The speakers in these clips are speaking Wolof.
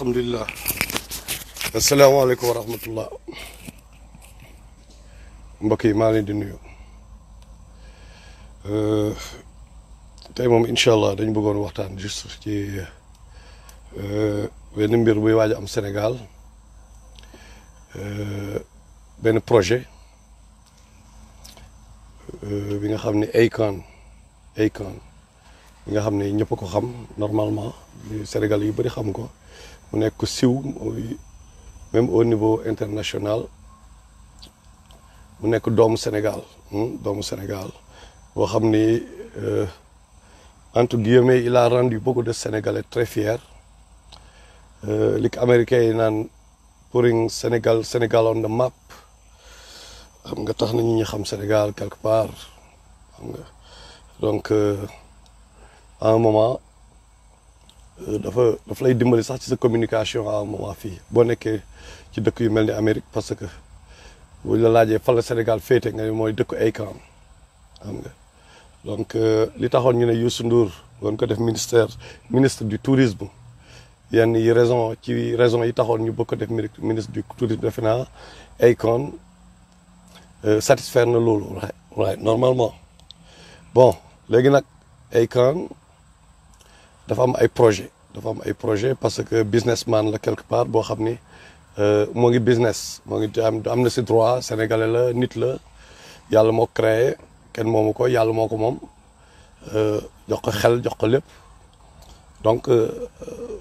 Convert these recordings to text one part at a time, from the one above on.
alhamdulilah asalaamaaleykum wa rahmatullah mbokk yi maa leen di nuyu tey moom incha allah dañu bëggoon waxtaan juste ci benn mbir buy waaj a am Sénégal benn projet bi nga xam ne AKON bi nga xam ne ñëpp a ko xam normalement Sénégal yu bëri xam ko mu nekk ko siw même au niveau international mu nekk doomu Sénégal boo xam ni entre guillemets il a rendu beaucoup de Sénégalais très fiers li ko américains yi naan putting Sénégal on the map xam nga tax na ñi xam Sénégal quelque part xam nga donc à un moment dafa lay dimbali sax ci sa communication à un moment fii boo nekkee ci dëkk yu mel ni Amérique parce que bu la laajee fan la Sénégal féete nga ne mooy dëkku AKON xam nga donc li taxoon ñu ne Youssou Ndour doon ko def ministre du tourisme yenn yi raison yi taxoon ñu bëgg ko def ministre du tourisme defe naa AKON satisfaire na loolu right normalement bon léegi nag AKON dafa am ay projet parce que businessman la quelque part boo xam ni moo ngi business moo ngi am na si droit sénégalais la nit la yàlla moo créé kenn moomu ko yàlla moo ko moom jox ko xel jox ko lépp donc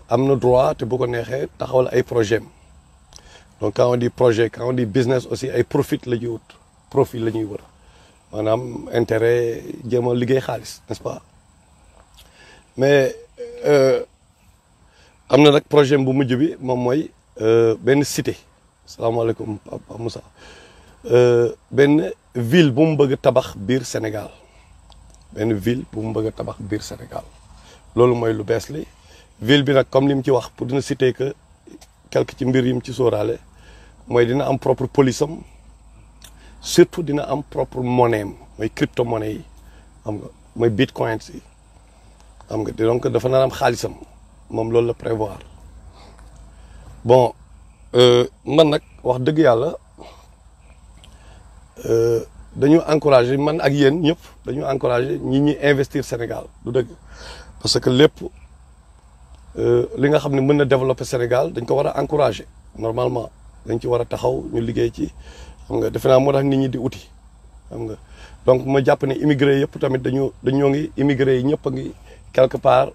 am na droit te bu ko neexee taxawal ay projet donc quand on dit projet quand on dit business aussi ay profit la ñuy wut profit la ñuy wër maanaam intérêt jéem a liggéey xaalis n'est-ce pas mais am na nag projet bu mujj bi moom mooy benn cité salaamaaleykum Papa Moussa benn ville bu mu bëgg a tabax biir Sénégal loolu mooy lu bees li ville bi nag comme li mu ci wax pour dina citer que quelque ci mbir yi mu ci sóoraale mooy dina am propre police am surtout dina am propre monnaie am mooy crypto monnaie yi xam nga mooy bitcoins yi xam nga donc dafa nar am xaalisam moom loolu la prévoir bon man nag wax dëgg yàlla dañu encourager man ak yéen ñëpp dañu encourager ñi investir Sénégal du dëgg parce que lépp li nga xam ne mën na développer Sénégal dañ ko war a encourager normalement dañ ci war a taxaw ñu liggéey ci xam nga defe naa moo tax nit ñi di uti xam nga donc ma jàpp ne immigré yëpp tamit dañoo ngi immigré yi ñëpp a ngi quelque part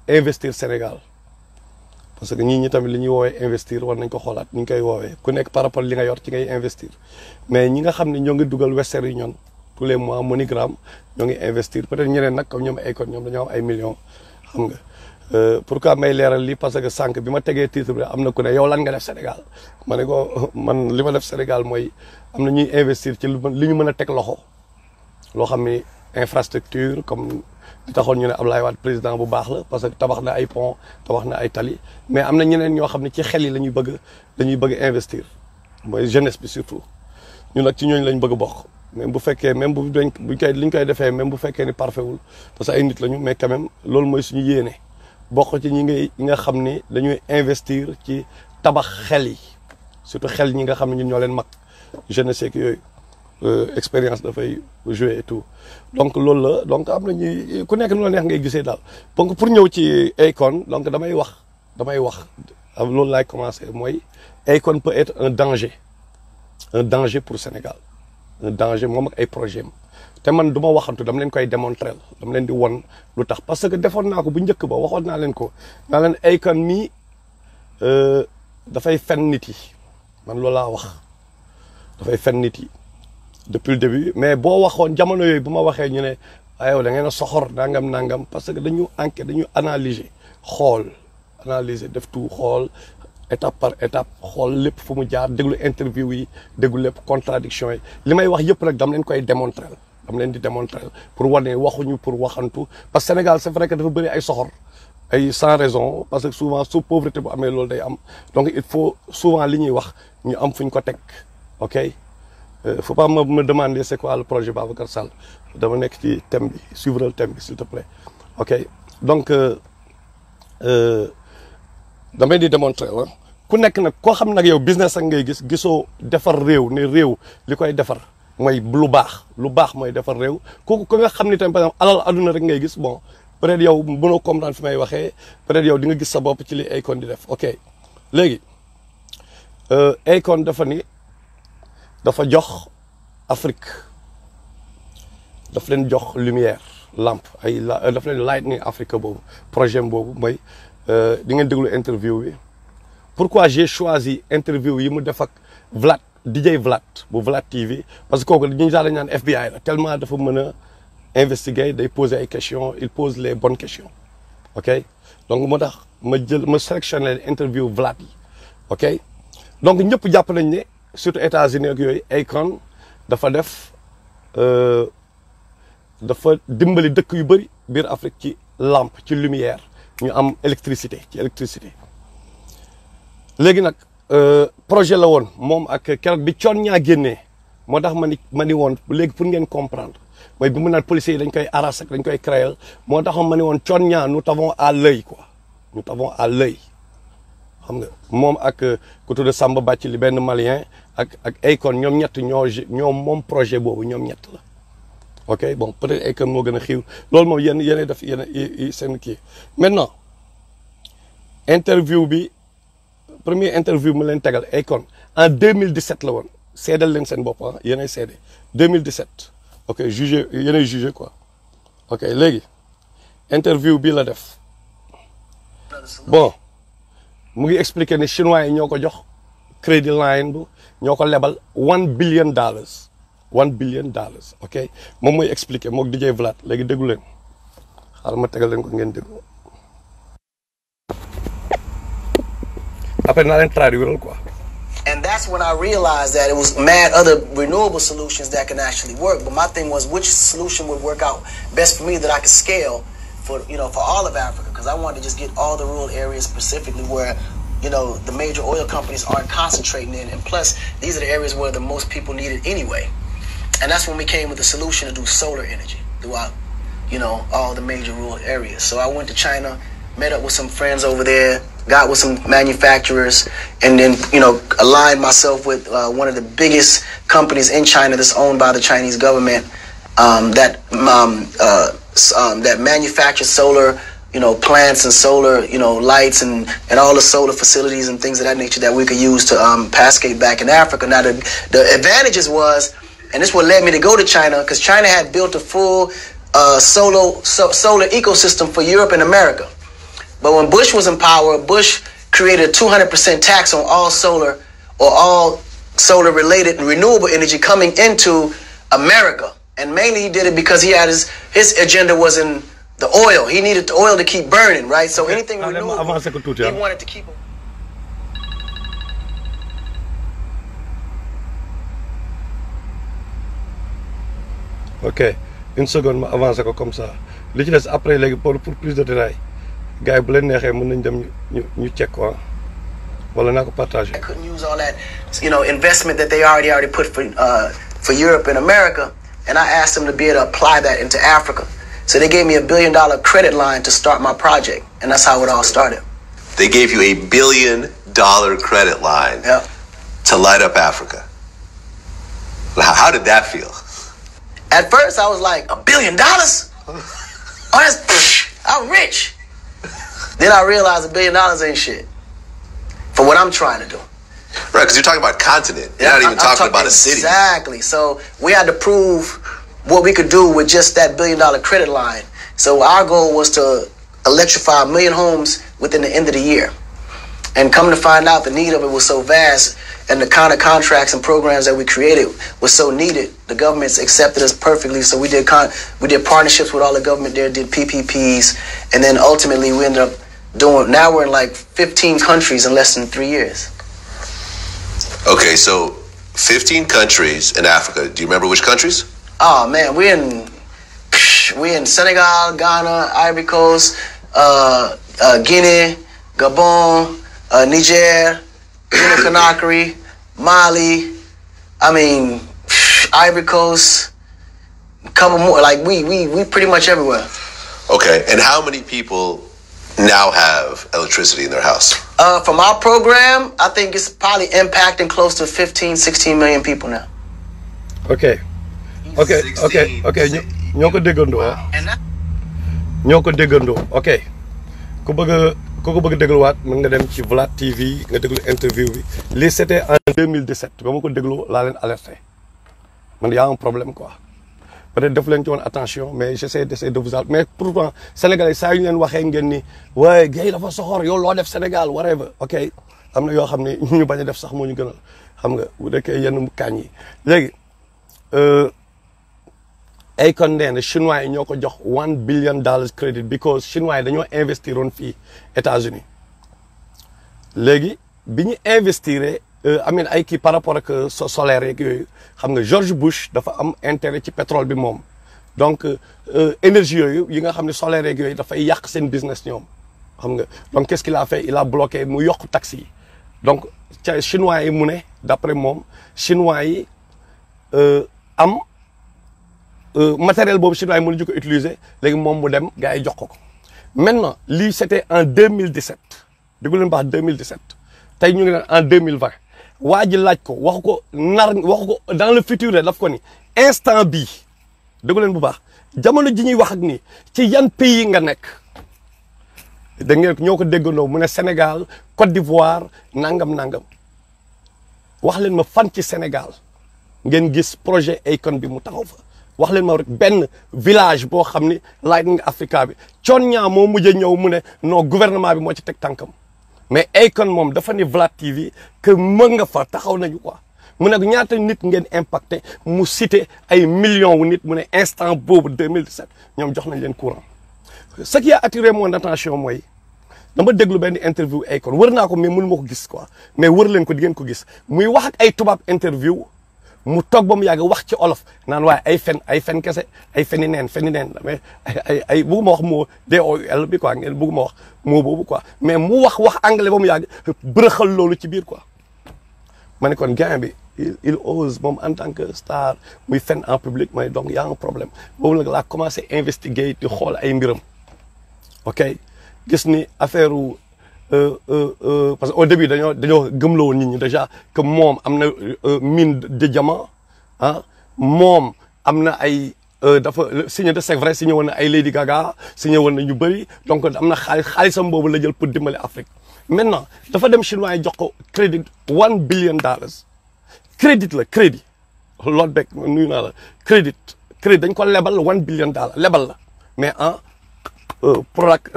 investir Sénégal parce que ñi tamit li ñuy woowee investir war nañ ko xoolaat ni ñu koy woowee ku nekk par rapport li nga yor ci ngay investir mais ñi nga xam ne ñoo ngi dugal Western Union tous les mois MoneyGram ñoo ngi investir peut-être ñeneen nag comme ñoom AKON ñoom dañoo am ay millions xam nga pourquoi may leeral lii parce que sànq bi ma tegee titre bi am na ku ne yow lan nga def Sénégal ma ne ko man li ma def Sénégal mooy am na ñuy investir ci li ñu mën a teg loxo loo xam ni infrastructure comme li taxoon ñu ne Abdoulaye Wade président bu baax la parce que tabax na ay pont tabax na ay tali mais am na ñeneen ñoo xam ne ci xel yi dañuy bëgg investir mooy jeunesse bi surtout ñun nag ci ñooñu lañ bëgg bokk même bu fekkee même li ñu koy defee même bu fekkee ni parfait wul parce que ay nit lañu mais quand même loolu mooy suñu yéene bokk ci ñi nga xam ni dañuy investir ci tabax xel yi surtout xel ñi nga xam ne ñun ñoo leen mag jeunesse ak yooyu expérience dafay jouer et tout donc loolu la donc am na ñuy ku nekk nu la neex ngay gisee daal donc pour ñëw ci AKON donc damay wax loolu laay commencer mooy AKON peut être un danger pour Sénégal un danger moom ak ay projet am te man du ma waxantu dama leen koy démontrer dama leen di won lu tax parce que defoon naa ko bu njëkk ba waxoon naa leen ko naa leen AKON mii dafay fen nit yi man loolu laa wax dafay fen nit yi depuis le début mais boo waxoon jamono yooyu bu ma waxee ñu ne ayow da ngeen a soxor nangam parce que dañu enquête dañu analyser def tout xool étape par étape xool lépp fu mu jaar déglu interview yi déglu lépp contradiction yi li may wax yëpp nag dama leen koy démontrer dama leen di démontrer pour wane waxuñu pour waxantu parce que Sénégal c'est vrai que dafa bëri ay soxor ay sans raison parce que souvent su pauvreté bu amee loolu day am donc il faut souvent li ñuy wax ñu am fu ñu ko teg ok faut pas me demander c'est quoi le projet Babacar Sall dama nekk ci thème bi suivre le thème bi s'il te plaît ok donc damay di démontrer la ku nekk nag koo xam nag yow business ak ngay gis gisoo defar réew ne réew li koy defar mooy lu baax mooy defar réew kooku ko nga xam ni tamit par exemple alal aduna rek ngay gis bon peut-être yow mënoo comprendre fi may waxee peut-être yow di nga gis sa bopp ci li Akon di def ok léegi Akon dafa jox Afrique daf leen jox lumière lampe daf leen Lightning Africa boobu projet boobu mooy di ngeen déglu interview bi pourquoi j'ai choisi interview yi mu def ak Vlad DJ Vlad bu Vlad TV parce que kooku ñu daal ñaan FBI la tellement dafa mën a investiguer day poser ay questions il pose les bonnes questions ok donc moo tax ma sélectionné interview Vlad yi ok donc ñëpp jàpp nañ ne surtout États-Unis ak yooyu Akon dafa dimbali dëkk yu bëri biir Afrique ci lampe ci lumière ñu am électricité léegi nag projet la woon moom ak keroog bi coon ñaa génnee moo tax ma ni woon léegi pour ngeen comprendre mooy bi mu naan policiers yi dañ koy arrêter dañ koy créer moo tax ma ni woon coon ñaa nous t'avons à l'œil quoi nous t'avons à l'œil xam nga moom ak ku tudd Samba Bàcc li benn malien ak Akon ñoom ñett ñoom moom projet boobu ñoom ñett la ok bon peut-être Akon moo gën a xiiw loolu moom yéen def yéen seen kii maintenant premier interview mu leen tegal Akon en 2017 la woon seedal leen seen bopp yéenay seede 2017 ok yéenay jugé quoi ok léegi interview bii la def bon mu ngi expliqué ne chinois yi ñoo ko jox crédit line bu ñoo ko lebal $1 billion ok moom mooy expliqué mook DJ Vlad léegi déglu leen xaaral ma tegal leen ko ngeen déglu après naa leen traduire quoi. And that's when I realized that it was mad other renewable solutions that can actually work. But my thing was, which solution would work out best for me that I could scale for all of Africa? Because I wanted to just get all the rural areas specifically where, the major oil companies aren't concentrating in. And plus, these are the areas where the most people need it anyway. And that's when we came with the solution to do solar energy throughout, all the major rural areas. So I went to China, met up with some friends over there, got with some manufacturers, and then aligned myself with one of the biggest companies in China that's owned by the Chinese government that manufactures solar plants and solar lights and all the solar facilities and things of that nature that we could use to cascade back in Africa. Now the advantages was, and this what led me to go to China, because China had built a full solar ecosystem for Europe and America. But when Bush was in power, Bush created a 200% tax on all solar or all solar-related and renewable energy coming into America. And mainly he did it because he had his agenda was in the oil. He needed the oil to keep burning, right? So anything renewable, he wanted to keep it. Ok, une seconde, ma avance comme ça. Li ci des après léegi pour plus de détails. Gars yi bu leen neexee mën nañ dem ñu check quoi wala naa ko partager. I couldn't use all that investment that they already put for Europe and America, and I asked them to be able to apply that into Africa. So they gave me $1 billion credit line to start my project, and that's how it all started. They gave you $1 billion credit line to light up Africa. How did that feel? At first, I was like, $1 billion? Oh, I'm rich. Then I realized $1 billion ain't shit for what I'm trying to do. Right, because you're talking about continent. You're not even talking about a city. Exactly. So we had to prove what we could do with just that $1 billion credit line. So our goal was to electrify 1 million homes within the end of the year. And come to find out, the need of it was so vast, and the kind of contracts and programs that we created was so needed. The governments accepted us perfectly, so we did partnerships with all the government there, did PPPs, and then ultimately we ended up now we're in like 15 countries in less than 3 years. Okay, so 15 countries in Africa. Do you remember which countries? Oh man, we're in Senegal, Ghana, Ivory Coast, Guinea, Gabon, Niger, Guinea-Conakry, Mali. Ivory Coast, a couple more. Like we pretty much everywhere. Okay, and how many people now have electricity in their house? From our program, I think it's probably impacting close to 15, 16 million people now. Okay. ñoo ko déggandoo ok ku bëgg dégluwaat mën nga dem ci Vlad TV nga déglu interview bi lii c'était en 2017 ba ma ko déglu laa leen alerté man y a un problème quoi peut-être def leen ci woon attention mais j'essaie de vous mais pourtant sénégalais saa yu ñu leen waxee ngeen ni waaye gay dafa soxor yow loo def Sénégal whatever ok am na yoo xam ne ñu bañ a def sax moo ñu gënal xam nga bu dekkee yenn kaañ yi léegi AKON nee na chinois yi ñoo ko jox $1 billion credit because chinois yi dañoo investir woon fii États-Unis léegi bi ñu investir amin ay kii par rapport ak solaire yeeg yooyu xam nga George Bush dafa am intérêt ci pétrole bi moom donc énergie yooyu yi nga xam ne solaire yeeg yooyu dafay yàq seen business ñoom xam nga donc qu'est-ce qu'il a fait il a bloqué mu yokk taxes yi donc ca chinois yi mu ne d'après moom chinois yi am matériel boobu chinois yi mënuñu ko utiliser léegi moom mu dem gars yi jox ko maintenant lii c'était en 2017 déggu leen baax 2017 tey ñu ngi naan en 2020 waa ji laaj ko waxu ko dans le futur daf ko ni instant bii déggu leen bu baax jamono ji ñuy wax ak nii ci yan pays nga nekk da ngeen ñoo ko déggandoo mu ne Sénégal Côte d'Ivoire nangam wax leen ma fan ci Sénégal ngeen gis projet AKON bi mu taxaw fa wax leen ma rek benn village boo xam ni Lightning Africa bi coon ñaa moo mujjee ñëw mu ne non gouvernement bi moo ci teg tànkam mais AKON moom dafa ni Vlad TV que mën nga fa taxaw nañu quoi mu ne ñaata nit ngeen impacté mu cité ay millions wu nit mu ne instant boobu 2017 ñoom jox nañ leen courant ce qui a attiré mon attention mooy dama déglu benn interview AKON wër naa ko mais mënu ma ko gis quoi mais wër leen ko di ngeen ko gis muy wax ak ay tubaab interview mu toog ba mu yàgg wax ci olof naan waaye ay fen kese ay feni neen mais ay bugguma wax moo DOUL bi quoi ngeen bugguma wax moo boobu quoi mais mu wax anglais ba mu yàgg bërëxal loolu ci biir quoi ma ne kon gain bi il ose moom en tant que star muy fen en public mais donc y a un problème boobu nag laa commencé investiguer di xool ay mbiram ok gis ni affaire parce que au début dañoo gëmloo woon nit ñi déjà que moom am na mine de diamant ah moom am na ay dafa signé de c'est vrai signé woon na ay Lady Gaga signé woon na ñu bëri donc am na xaalisam boobu la jël pour dimbali Afrique maintenant dafa dem chinois yi jox ko crédit $1 billion crédit la crédit loolu beeg nuyu naa la crédit dañ ko lebal $1 billion lebal la mais en product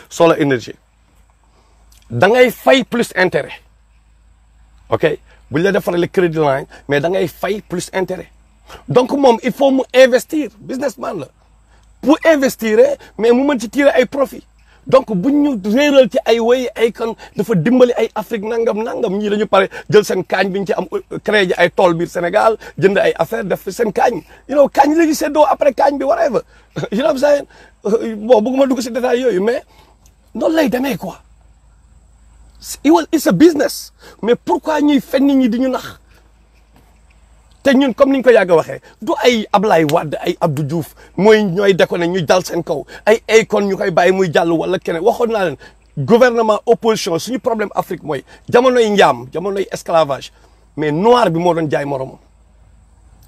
solar énergie da ngay fay plus intérêt ok bu ñu la defaree crédit line mais da ngay fay plus intérêt donc moom il faut mu investir businessman la pour investir mais mu mën ci tirer ay profit donc bu ñu réeral ci ay way AKON dafa dimbali ay Afrique nangam ñii dañu pare jël seen kaañ bi ñu ci am créé ji ay tool biir Sénégal jënd ay affaire def seen kaañ kaañ la ñu seddoo après kaañ bi whatever you know what I'm saying bon bëgguma dugg si détail yooyu mais noonu lay demee quoi. It's a business mais pourquoi ñuy fen nit ñi di ñu nax te ñun comme ni ñu ko yàgg a waxee du ay Ablaye Wade ay Abdou Diouf ñooy déconné ñu dal seen kaw ay AKON ñu koy bàyyi muy jàll wala keneen waxoon naa leen gouvernement opposition suñu problème Afrique mooy jamonoy njaam jamonoy esclavage mais noir bi moo doon jaay moromam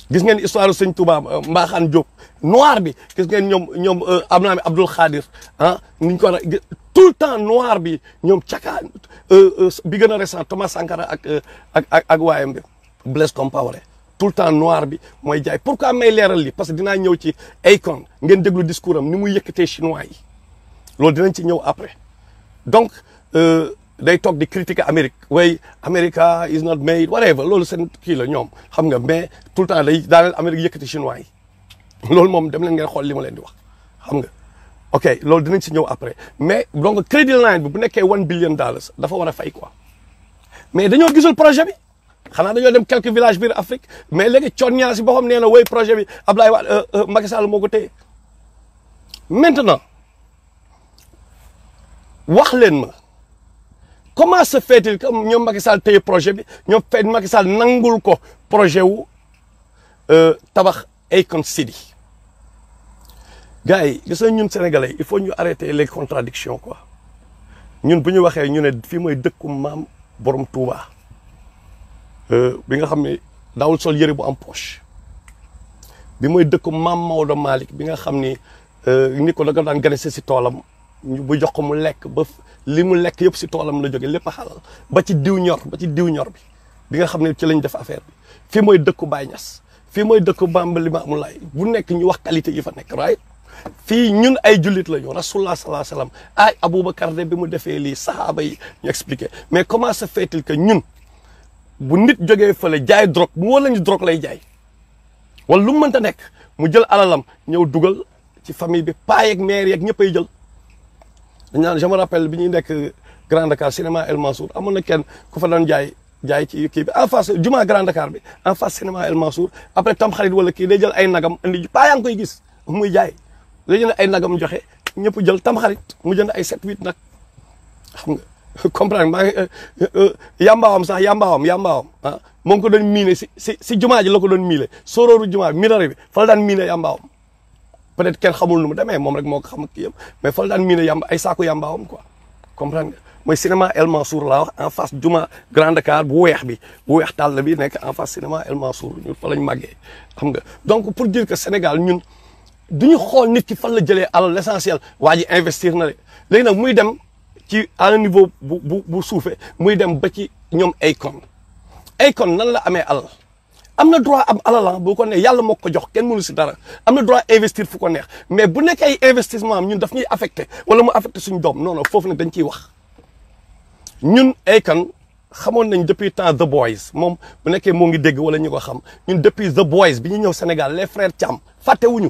gis ngeen histoire Sëñ Touba Mbaxaan Diop noir bi gis ngeen ñoom am naa Abdoul Khadir niñ ko tout le temps noir bi ñoom caka bi gën a récent Thomas Sankara ak waayam bi Blaise Compaoré tout le temps noir bi mooy jaay pourquoi may leeral li parce que dinaa ñëw ci AKON ngeen déglu discours am ni muy yëkkatee chinois yi loolu dinañ ci ñëw après donc day toog di critiquer Amérique way America is not made whatever loolu seen kii la ñoom xam nga mais tout le temps day daaneel Amérique yëkkati chinois yi loolu moom dem leen ngeen xool li ma leen di wax xam nga ok loolu dinañ si ñëw après mais donc crédit line bi bu nekkee $1 billion dafa war a fay quoi mais dañoo gisul projet bi xanaa dañoo dem quelques villages biir Afrique mais léegi coon ñaa si boppam nee na woy projet bi Ablaye Wade Macky Sall moo ko téye maintenant wax leen ma comment se fait-il que ñoom Macky Sall téye projet bi ñoom fekk Macky Sall nangul ko projet wu tabax AKON City gars yi gis nga ñun sénégalais il faut ñu arrêter les contradictions quoi ñun bu ñu waxee ñu ne fii mooy dëkku maam borom Touba bi nga xam ne daawul sol yëre bu am poche bi mooy dëkku maam Maodo Malick bi nga xam ni ni ko da nga daan ganese si toolam ñu bu jox ko mu lekk ba li mu lekk yëpp si toolam la jóge lépp a xalal ba ci diw ñor bi nga xam ne ci lañ def affaire bi fii mooy dëkku Baye Niass fii mooy dëkku Bamba Limaamu Laay bu nekk ñu wax qualité yi fa nekk right fii ñun ay jullit la ñu rasulullah sallallahu alayhi wasallam ay Aboubacar de bi mu defee lii sahaaba yi ñu expliqué mais comment se fait-il que ñun bu nit jógee fële jaay drogue mu wala ñu drogue lay jaay wala lu mu mënta nekk mu jël alalam ñëw dugal ci famille bi paa yeeg mère yeeg ñëpp ay jël dañ naan je me rappelle bi ñuy nekk Grand Dakar cinéma El Mansour amoon na kenn ku fa doon jaay ci kii bi en face juma Grand Dakar bi en face cinéma El Mansour après tam xarit wala kii day jël ay nagam indi paa yaa ngi koy gis muy jaay day jënd ay nagam joxe ñëpp jël tam xarit mu jënd ay 7-8 nag xam nga comprendre maa ngi yambaawam sax yambaawam ah moo ngi ko doon miine si jumaa ji la ko doon miile sorooru jumaa bi minare bi fa la daan miine yambaawam peut-être kenn xamul nu mu demee moom rek moo ko xam ak kii yëpp mais fa la daan miine ay saako yambaawam quoi comprendre nga mooy cinéma El Mansour laa wax en face juma Grand Dakar bu weex tàll bi nekk en face cinéma El Mansour ñun fa lañ màggee xam nga donc pour dire que Sénégal ñun duñu xool nit ki fan la jëlee alal l'essentiel waa ji investir na de léegi nag muy dem ci à un niveau bu suufee muy dem ba ci ñoom Akon nan la amee alal am na droit am alal bu ko ne yàlla moo ko jox kenn mënu si dara am na droit investir fu ko neex mais bu nekk ay investissement am ñun daf ñuy affecté wala mu affecté suñu doom non non foofu nag dañ ciy wax ñun Akon xamoon nañ depuis temps The Boys moom bu nekkee moo ngi dégg wala ñu ko xam ñun depuis The Boys bi ñu ñëw Sénégal les frères Thiam fàttewuñu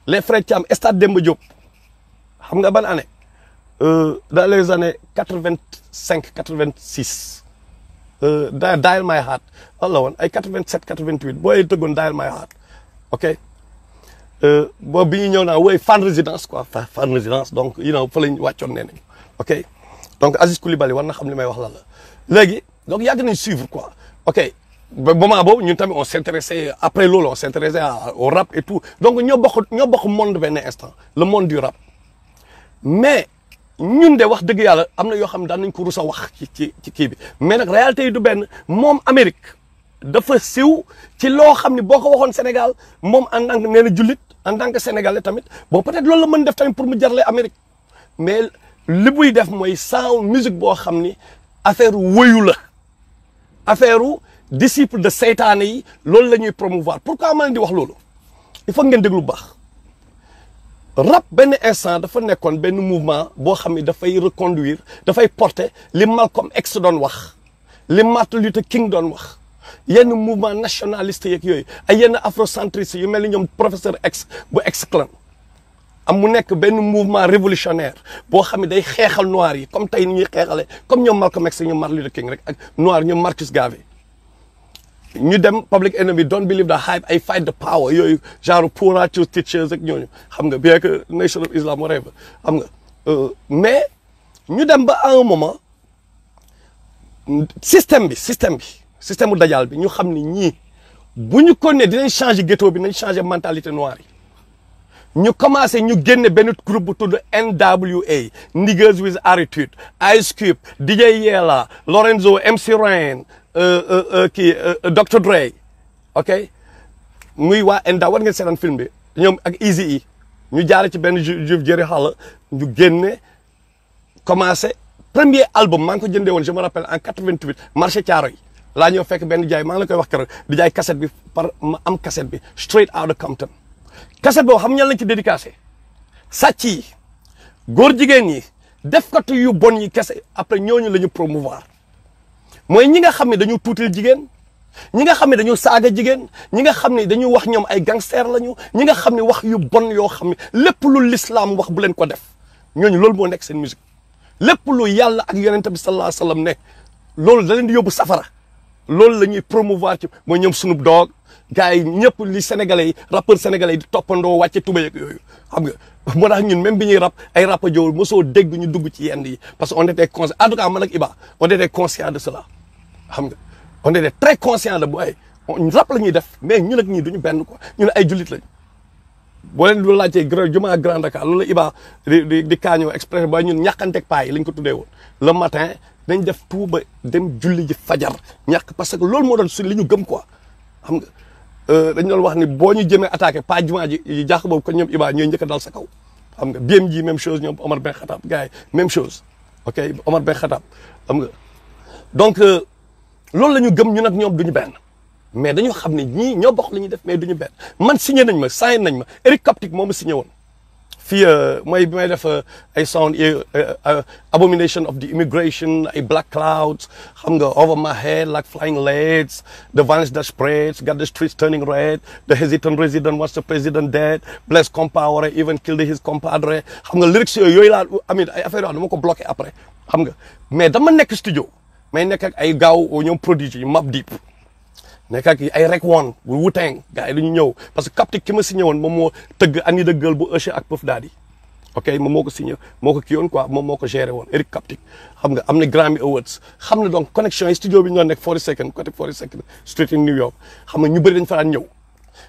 les frères Thiam stade Demba Diop xam nga ban année dans les années 85 86 Dial My Heart wala woon ay 87 88 booy tëggoon Dial My Heart ok boobu bi ñu ñëw naa wooy fan résidence quoi fan résidence donc you know fa lañ wàccoon nee nañ ok donc Aziz Coulibaly war na xam li may wax lan la léegi donc yàgg nañ suivre quoi ok ba moment boobu ñun tamit on s'intéressait après loolu on s'intéressait au rap et tout donc ñoo bokk monde benn instant le monde du rap mais ñun de wax dëgg yàlla am na yoo xam ne daan nañ ko rus a wax ci kii bi mais nag réalité yi du benn moom Amérique dafa siw ci loo xam ne boo ko waxoon Sénégal moom en tant que nee na jullit en tant que sénégalais tamit bon peut-être loolu la mën def tamit pour mu jarle Amérique mais li buy def mooy sound musique boo xam ni affaire wëyu la affaire disciple de seytaane yi loolu la ñuy promouvoir pourquoi ma leen di wax loolu il faut ngeen déglu bu baax rap benn instant dafa nekkoon benn mouvement boo xam ne dafay reconduire dafay porter li Malcolm X doon wax li Martin Luther King doon wax yenn mouvement nationaliste yeeg yooyu ay yenn afrocentristes yu mel ni ñoom professeur X bu X-Clan am mu nekk benn mouvement révolutionnaire boo xam ne day xeexal noir yi comme tey ni ñuy xeexale comme ñoom Malcolm X ñoom Martin Luther King rek ak noir ñoom Marcus Garvey ñu dem Public Enemy don't believe the hype ay fight the power yooyu genre poor choose teachers ak ñooñu xam nga bien que Nation of Islam whatever xam nga mais ñu dem ba à un moment système mu dajal bi ñu xam ni ñii bu ñu ko ne dinañ changer ghetto bi nañ changer mentalité noire yi ñu commencé ñu génne benn groupe bu tudd NWA Niggas with Attitude Ice Cube DJ Yella Lorenzo MC Rain Dr. Dre ok muy waa NWA war ngeen seetaan film bi ñoom ak Eazy-E ñu jaare ci benn juif Jerry Hall ñu génne commencé premier album maa ngi ko jëndee woon je me rappelle en 88 marché Thiaroye laa ñëw fekk benn jaay maa ngi la koy wax keroog di jaay cassette bi ma am cassette bi straight out of Compton cassette boobu xam ñan lañ ci dédicacé sàcc yi góor jigéen ñi defkatu yu bon yi kese après ñooñu la ñu promouvoir mooy ñi nga xam ne dañu tuutil jigéen ñi nga xam ne dañu saaga jigéen ñi nga xam ne dañu wax ñoom ay gangster lañu ñi nga xam ne wax yu bon yoo xam ne lépp lu l'islam wax bu leen ko def ñooñu loolu moo nekk seen musique lépp lu yàlla ak yonent bi sallallahu alayhi wasallam ne loolu da leen di yóbbu safara loolu la ñuy promouvoir ci mooy ñoom Snoop Dogg gars yi ñëpp li sénégalais yi rappeurs sénégalais yi di toppandoo wàcce tubéy ak yooyu xam nga moo tax ñun même bi ñuy rap ay rap a jowul mosoo dégg ñu dugg ci yenn yi parce que on était conscient en tout cas man ak Iba on était conscient de cela xam nga on était très conscient de bu ay rap la ñuy def mais ñun ak ñii duñu benn quoi ñun ay jullit lañu boo leen du laajtee jumaa Grand Dakar loolu la Iba di kaañoo exprès ba ñun ñàkkanteeg paa yi lañ ko tuddee woon le matin dañ def tout ba dem julli ji fajar ñàkk parce que loolu moo doon su li ñu gëm quoi xam nga dañ doon wax ni boo ñu jëmee attaqué pas jumaa ji jàq boobu kon ñoom Iba ñooy njëkk a dal sa kaw xam nga BM ji même chose ñoom Omar Ben Khattab gars yi même chose ok Omar Ben Khattab xam nga donc loolu la ñu gëm ñun ak ñoom duñu benn mais dañoo xam ne ñii ñoo bokk li ñuy def mais duñu benn man signé nañ ma signé nañ ma Eric Coptic moo ma signé woon fii mooy bi may def ay sound abomination of the immigration ay black clouds xam nga over my head like flying leads the violence that spreads got the streets turning red the hesitant resident wants the president dead bless compaore even killed his compadre xam nga lyrics yooyu laa amit ay affaire yoo dama ko bloqué après xam nga mais dama nekk studio may nekk ak ay gaaw ñoom produit yi Map Deep nekk ak ay rek woon bu Wu-Tang gars yi dañu ñëw parce que Coptic ki ma signé woon moom moo tëgg Annie the Girl bu Usher ak Puff Daddy ok moom moo ko signé moo ko kii woon quoi moom moo ko géré woon Eric Coptic xam nga am na Grammy Awards xam na donc connexion yi studio bi ñu doon nekk 42nd côté 42nd Street in New York xam nga ñu bëri dañ fa daan ñëw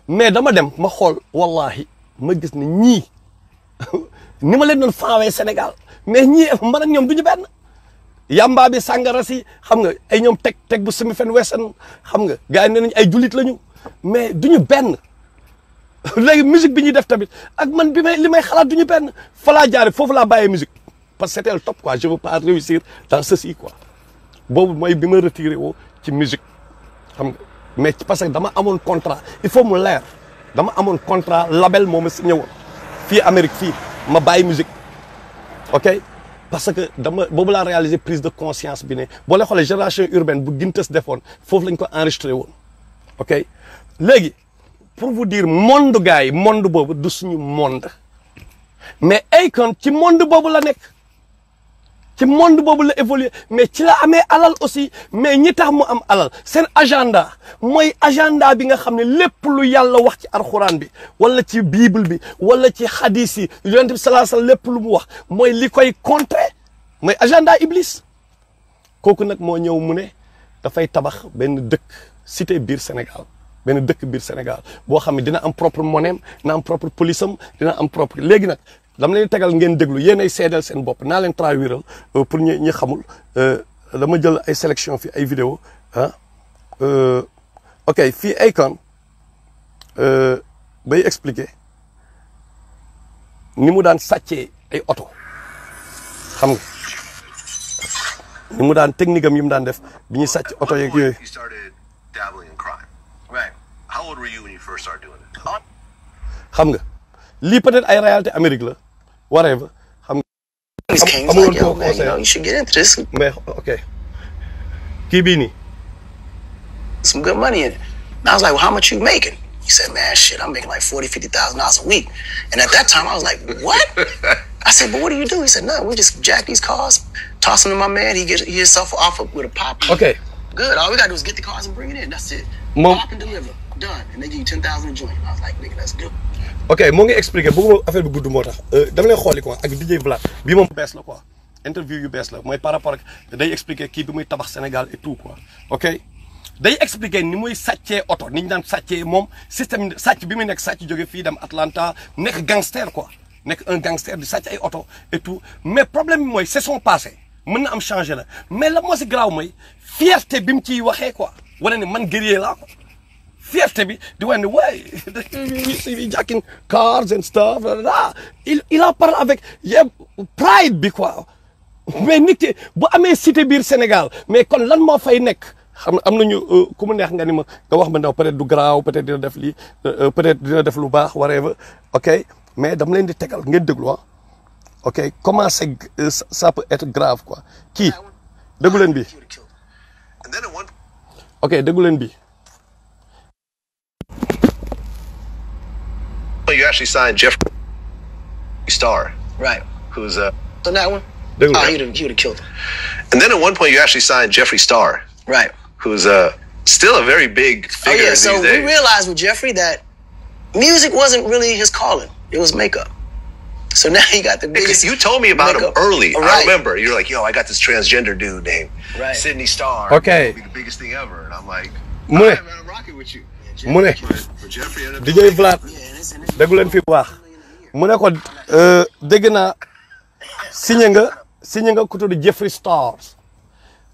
mais dama dem ma xool wallahi ma gis ne ñii ni ma leen doon faawee Sénégal mais ñii man ak ñoom duñu benn yamba bi sàngara si xam nga ay ñoom teg bu semi fen wesan xam nga gars yi nee nañ ay jullit lañu mais duñu benn léegi musique bi ñuy def tamit ak man bi may li may xalaat duñu benn fa laa jaare foofu laa bàyyee musique parce que c'était le top quoi je veux pas réussir dans ceci quoi boobu mooy bi ma retiré woo ci musique xam nga mais parce que dama amoon contrat il faut mu leer dama amoon contrat label moo ma signé woon fii Amérique fii ma bàyyi musique ok parce que dama boobu laa réalisé prise de conscience bi ne boo leen xoolee génération urbaine bu Gintes defoon foofu lañ ko enregistré woon ok léegi pour vous dire monde gars yi monde boobu du suñu monde mais Akon ci monde boobu la nekk ci monde boobu la évolué mais ci la amee alal aussi mais ñi tax mu am alal seen agenda mooy agenda bi nga xam ne lépp lu yàlla wax ci alxuraan bi wala ci bible bi wala ci hadis yi yonent bi sallallahu alayhi wasallam lépp lu mu wax mooy li koy contrer mooy agenda iblis kooku nag moo ñëw mu ne dafay tabax benn dëkk cité biir Sénégal benn dëkk biir Sénégal boo xam ne dina am propre monnaie dina am propre police am dina am propre léegi nag dama leen tegal ngeen déglu yéenay seedal seen bopp naa leen traduiral pour ñi xamul dama jël ay sélection fi ay vidéo ah ok fii Akon bay expliquer ni mu daan sàccee ay oto xam nga ni mu daan technique am yi mu daan def bi ñuy sàcc oto yeeg yooyu. xam nga lii peut-être ay réalité Amérique la whatever xam nga amuloon koo conseil mais ok kii bii nii some good money in it and I was like, well, how much you making? He said, man, shit, I'm making like $40,000-$50,000 a week. And at that time I was like, what? I said, but what do you do? He said, no, we just jack these cars, toss them to my man, he himself off with a pop. Okay, good, all we gotta do is get the cars and bring it in, that's it. Pop and deliver, done. And they give you 10,000 a joint. I was like, nigga, that's good. ok moo ngi expliqué bëgguma affaire bi gudd moo tax dama leen xooli quoi ak DJ Vlad bii moom bees la quoi interview yu bees la mooy par rapport ak day expliqué kii bi muy tabax Sénégal et tout quoi ok day expliqué ni muy sàccee oto ni ñu daan sàccee moom système sàcc bi muy nekk sàcc jóge fii dem Atlanta nekk gangster quoi nekk un gangster di sàcc ay oto et tout mais problème bi mooy saison passée mën na am changé la mais la moo si garaaw mooy fierté bi mu ciy waxee quoi wane ne man guerrier laa ko fierté bi di wane ne way jacking cars and stuff il en parle avec pride bi quoi mais nit ki bu amee cité biir Sénégal mais kon lan moo fay nekk xam am nañu ku mu neex nga ni ma nga wax ma ndaw peut-être du garaaw peut-être dina def lii peut-être dina def lu baax whatever ok mais dama leen di tegal ngeen déglu ah ok comment ça peut être grave quoi kii déglu leen bi ok déglu leen bi. You actually signed Jeffree Star, Right. who's So that one? Dude. Oh, he would have killed him. and then at one point you actually signed Jeffree Star, Right. who's still a very big figure Oh, yeah, these so days. we realized with Jeffree that music wasn't really his calling. It was makeup. So now he got the Because biggest you told me about him makeup. early. I Right. remember. You're like, yo, I got this transgender dude named Right. Sydney Star. Okay. It'll be the biggest thing ever. And I'm like, mu ne mu ne DJ Vlad déggu leen fi bu baax mu ne ko dégg naa signé nga ku tudd Jeffree Star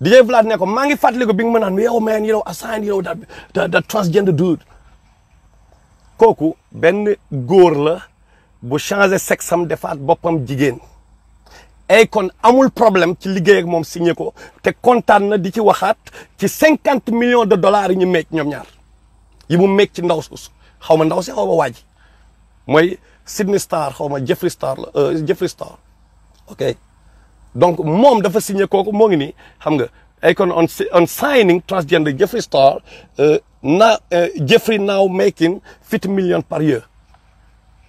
DJ Vlad ne ko maa ngi fàttaliku bi nga ma naan yow man assigned that transgender dude kooku benn góor la bu changé sexe am defaat boppam jigéen Akon amul problème ci liggéey ak moom signé ko te kontaan na di ci waxaat ci 50 millions de dollars yi ñu meeg ñoom ñaar yi mu meeg ci ndaw suus xaw ma ndaw si xaw ma waaji mooy Sydney Star xaw ma Jeffree Star la Jeffree Star ok donc moom dafa signé kooku moo ngi nii xam nga Akon on signing transgender Jeffree Star Jeffree now making 50 millions par year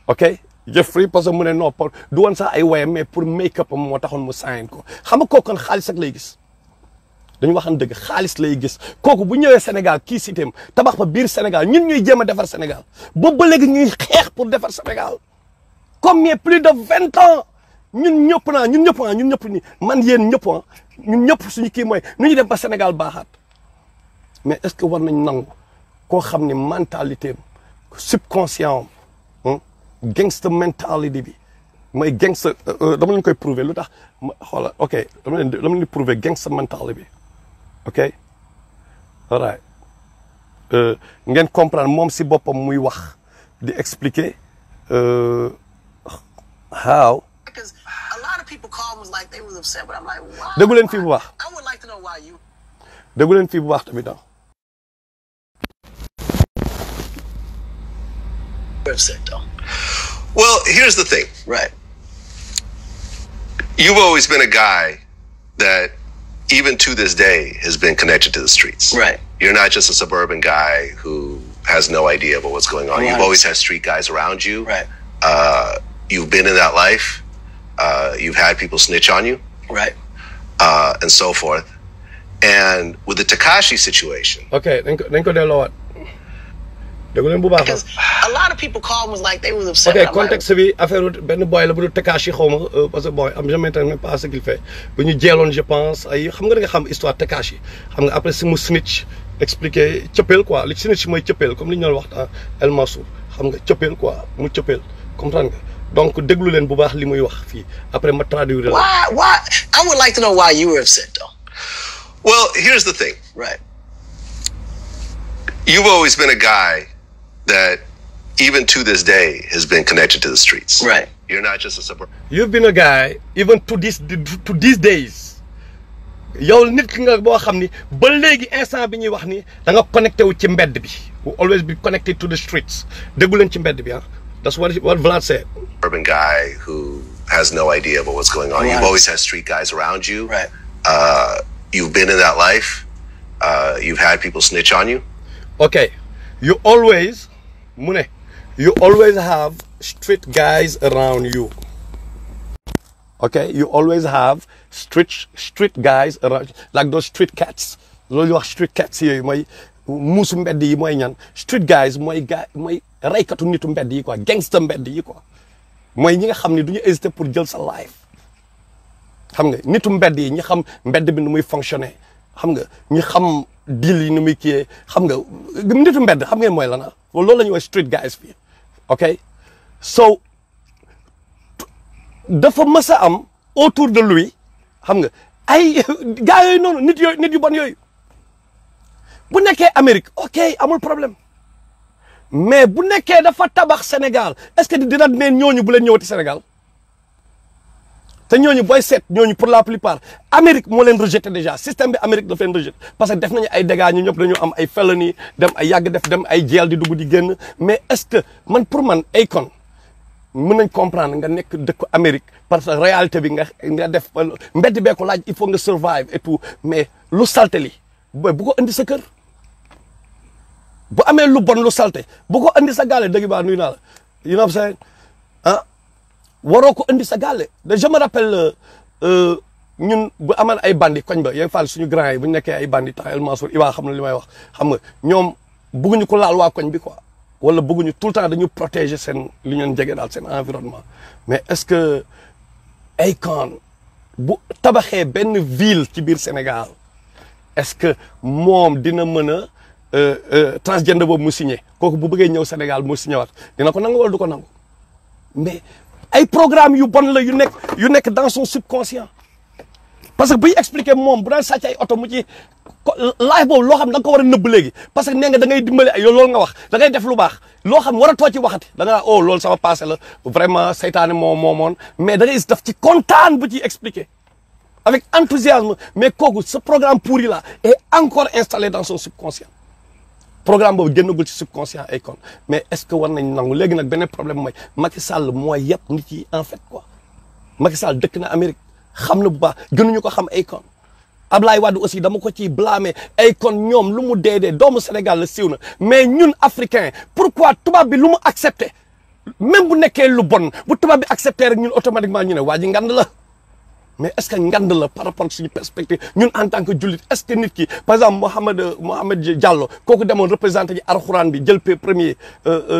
ok Jeffree parce que mu ne non du woon sax ay wayam mais pour make up moo taxoon mu sign ko xam nga kooku kon xaalis ak lay gis dañu waxan dëgg xaalis lay gis kooku bu ñëwee Sénégal kii sitéem tabax fa biir Sénégal ñun ñuy jéem a defar Sénégal boobu ba léegi ñuy xeex pour defar Sénégal combien plus de 20 ans ñun ñëpp ni man yéen ñëpp ñun ñëpp suñu kii mooy nu ñu dem ba Sénégal baaxaat mais est-ce que war nañ nangu koo xam ne mentalité subconscient gangster mentality bi mooy gangster dama leen koy prouver lu tax xoola ok dama leen prouver gangster mentality bi ok all right ngeen comprendre moom si boppam muy wax di expliquer how Because a lot of people called and was like they was upset, but I'm like, why? déggu leen fii bu baax I would like to know why you. déggu leen fii bu baax tamit Upset though. Well, here's the thing. Right. You've always been a guy that, even to this day, has been connected to the streets. Right. You're not just a suburban guy who has no idea about what's going on. You've always had street guys around you. Right. You've been in that life. You've had people snitch on you. Right. And so forth. And with the Tekashi situation. ok dañ ko delloowaat déggu leen bu baax Because a lot of people called and was like they was upset. ok contexte bi affaire benn boy la bu dul Tekashi xaw ma parce que boy am jamais même pas ce qu'il fait bu ñu jeeloon je pense ay xam nga da nga xam histoire Tekashi xam nga après si mu snitch expliquer cëppeel quoi li snitch mooy cëppeel comme li ñu doon wax El Mansour xam nga cëppeel quoi mu cëppeel comprendre nga donc déglu leen bu baax li muy wax fii après ma traduire la. Why? I would like to know why you were upset though. Well, here's the thing. Right. You've always been a guy that, even to this day, has been connected to the streets. Right. You're not just a suburban. You've been a guy even to these days yow nit ki nga boo xam ni ba léegi instant bi ñuy wax ni da nga connecté wu ci mbedd bi always be connected to the streets déggu leen ci mbedd bi that's what Vlad said. Urban guy who has no idea about what's going on. Right. You've always had street guys around you. Right. You've been in that life. You've had people snitch on you. Okay, you always have street guys around you. Okay, you always have street guys around, like those street cats. Loolu wax street cats yooyu mooy muusu mbedd yi mooy ñan street guys mooy reykatu nitu mbedd yi quoi gangster mbedd yi quoi mooy ñi nga xam ne du ñu hésiter pour jël sa life xam nga nitu mbedd yi ñi xam mbedd bi nu muy fonctionner xam nga ñi xam deal yi nu muy kiyee xam nga nitu mbedd xam ngeen mooy lan loolu la ñuy wax street guys fii ok so dafa mës a am autour de lui xam nga ay gars yooyu noonu nit yu bon yooyu bu nekkee Amérique ok amul problème mais bu nekkee dafa tabax Sénégal est-ce que dina neen ñooñu bu leen ñëwati Sénégal te ñooñu booy seet ñooñu pour la plupart Amérique moo leen rejeté déjà système bi Amérique daf leen rejeté parce que def nañu ay dégâts ñu ñëpp dañu am ay felony dem ay yàgg dem ay jeel di dugg di génn mais est-ce que pour man Akon mën nañ comprendre nga nekk dëkk Amérique parce que réalité bi nga def mbedd bee ko laaj il faut nga survive et tout mais lu salte li bu ko indi sa kër bu amee lu bon lu salte bu ko indi sa gaale dëgg baa nuyu naa la you know what I'm saying waroo ko indi sa gaale je me rappelle ñun bu amaan ay bandi koñ ba yaa ngi faal suñu grand yi bu ñu nekkee ay bandi tax El Mansour Iba xam na li may wax xam nga ñoom bëgguñu ko laal waa koñ bi quoi wala bëgguñu tout le temps dañu protéger seen li ñu jege daal seen environnement mais est-ce que Akon bu tabaxee benn ville ci biir Sénégal est-ce que moom dina mën a transgender boobu mu signé kooku bu bëggee ñëw Sénégal mu signé waat dina ko nangu wala du ko nangu mais ay programme yu bon la yu nekk dans son subconscient parce que buy expliquer moom bu daan sàcc ay oto mu ci live boobu loo xam da nga ko war a nëbb léegi parce que nee nga da ngay dimbali ay loolu nga wax da ngay def lu baax loo xam war a too ci waxati da nga oh loolu sama passé la vraiment seytaane moomoon mais da ngay daf ci kontaan bu ciy expliquer avec enthousiasme mais kooku ce programme pourri là est encore installé dans son subconscient programme boobu génnagul ci subconscient Akon mais est-ce que war nañ nangu léegi nag beneen problème mooy Macky Sall mooy yëpp nit yi en fait quoi Macky Sall dëkk na Amérique xam na bu baax gënuñu ko xam Akon Ablaye Wade aussi dama ko ciy blâmer Akon ñoom lu mu dee doomu Sénégal la siiw na mais ñun africain pourquoi tubaab bi lu mu accepté même bu nekkee lu bon bu tubaab bi accepté rek ñun automatiquement ñu ne waa ji ngand la mais est-ce que ngand la par rapport ak suñu perspective ñun en tant que jullit est-ce que nit ki par exemple Mohamed Diallo kooku demoon représenté ji alxuraan bi jël premier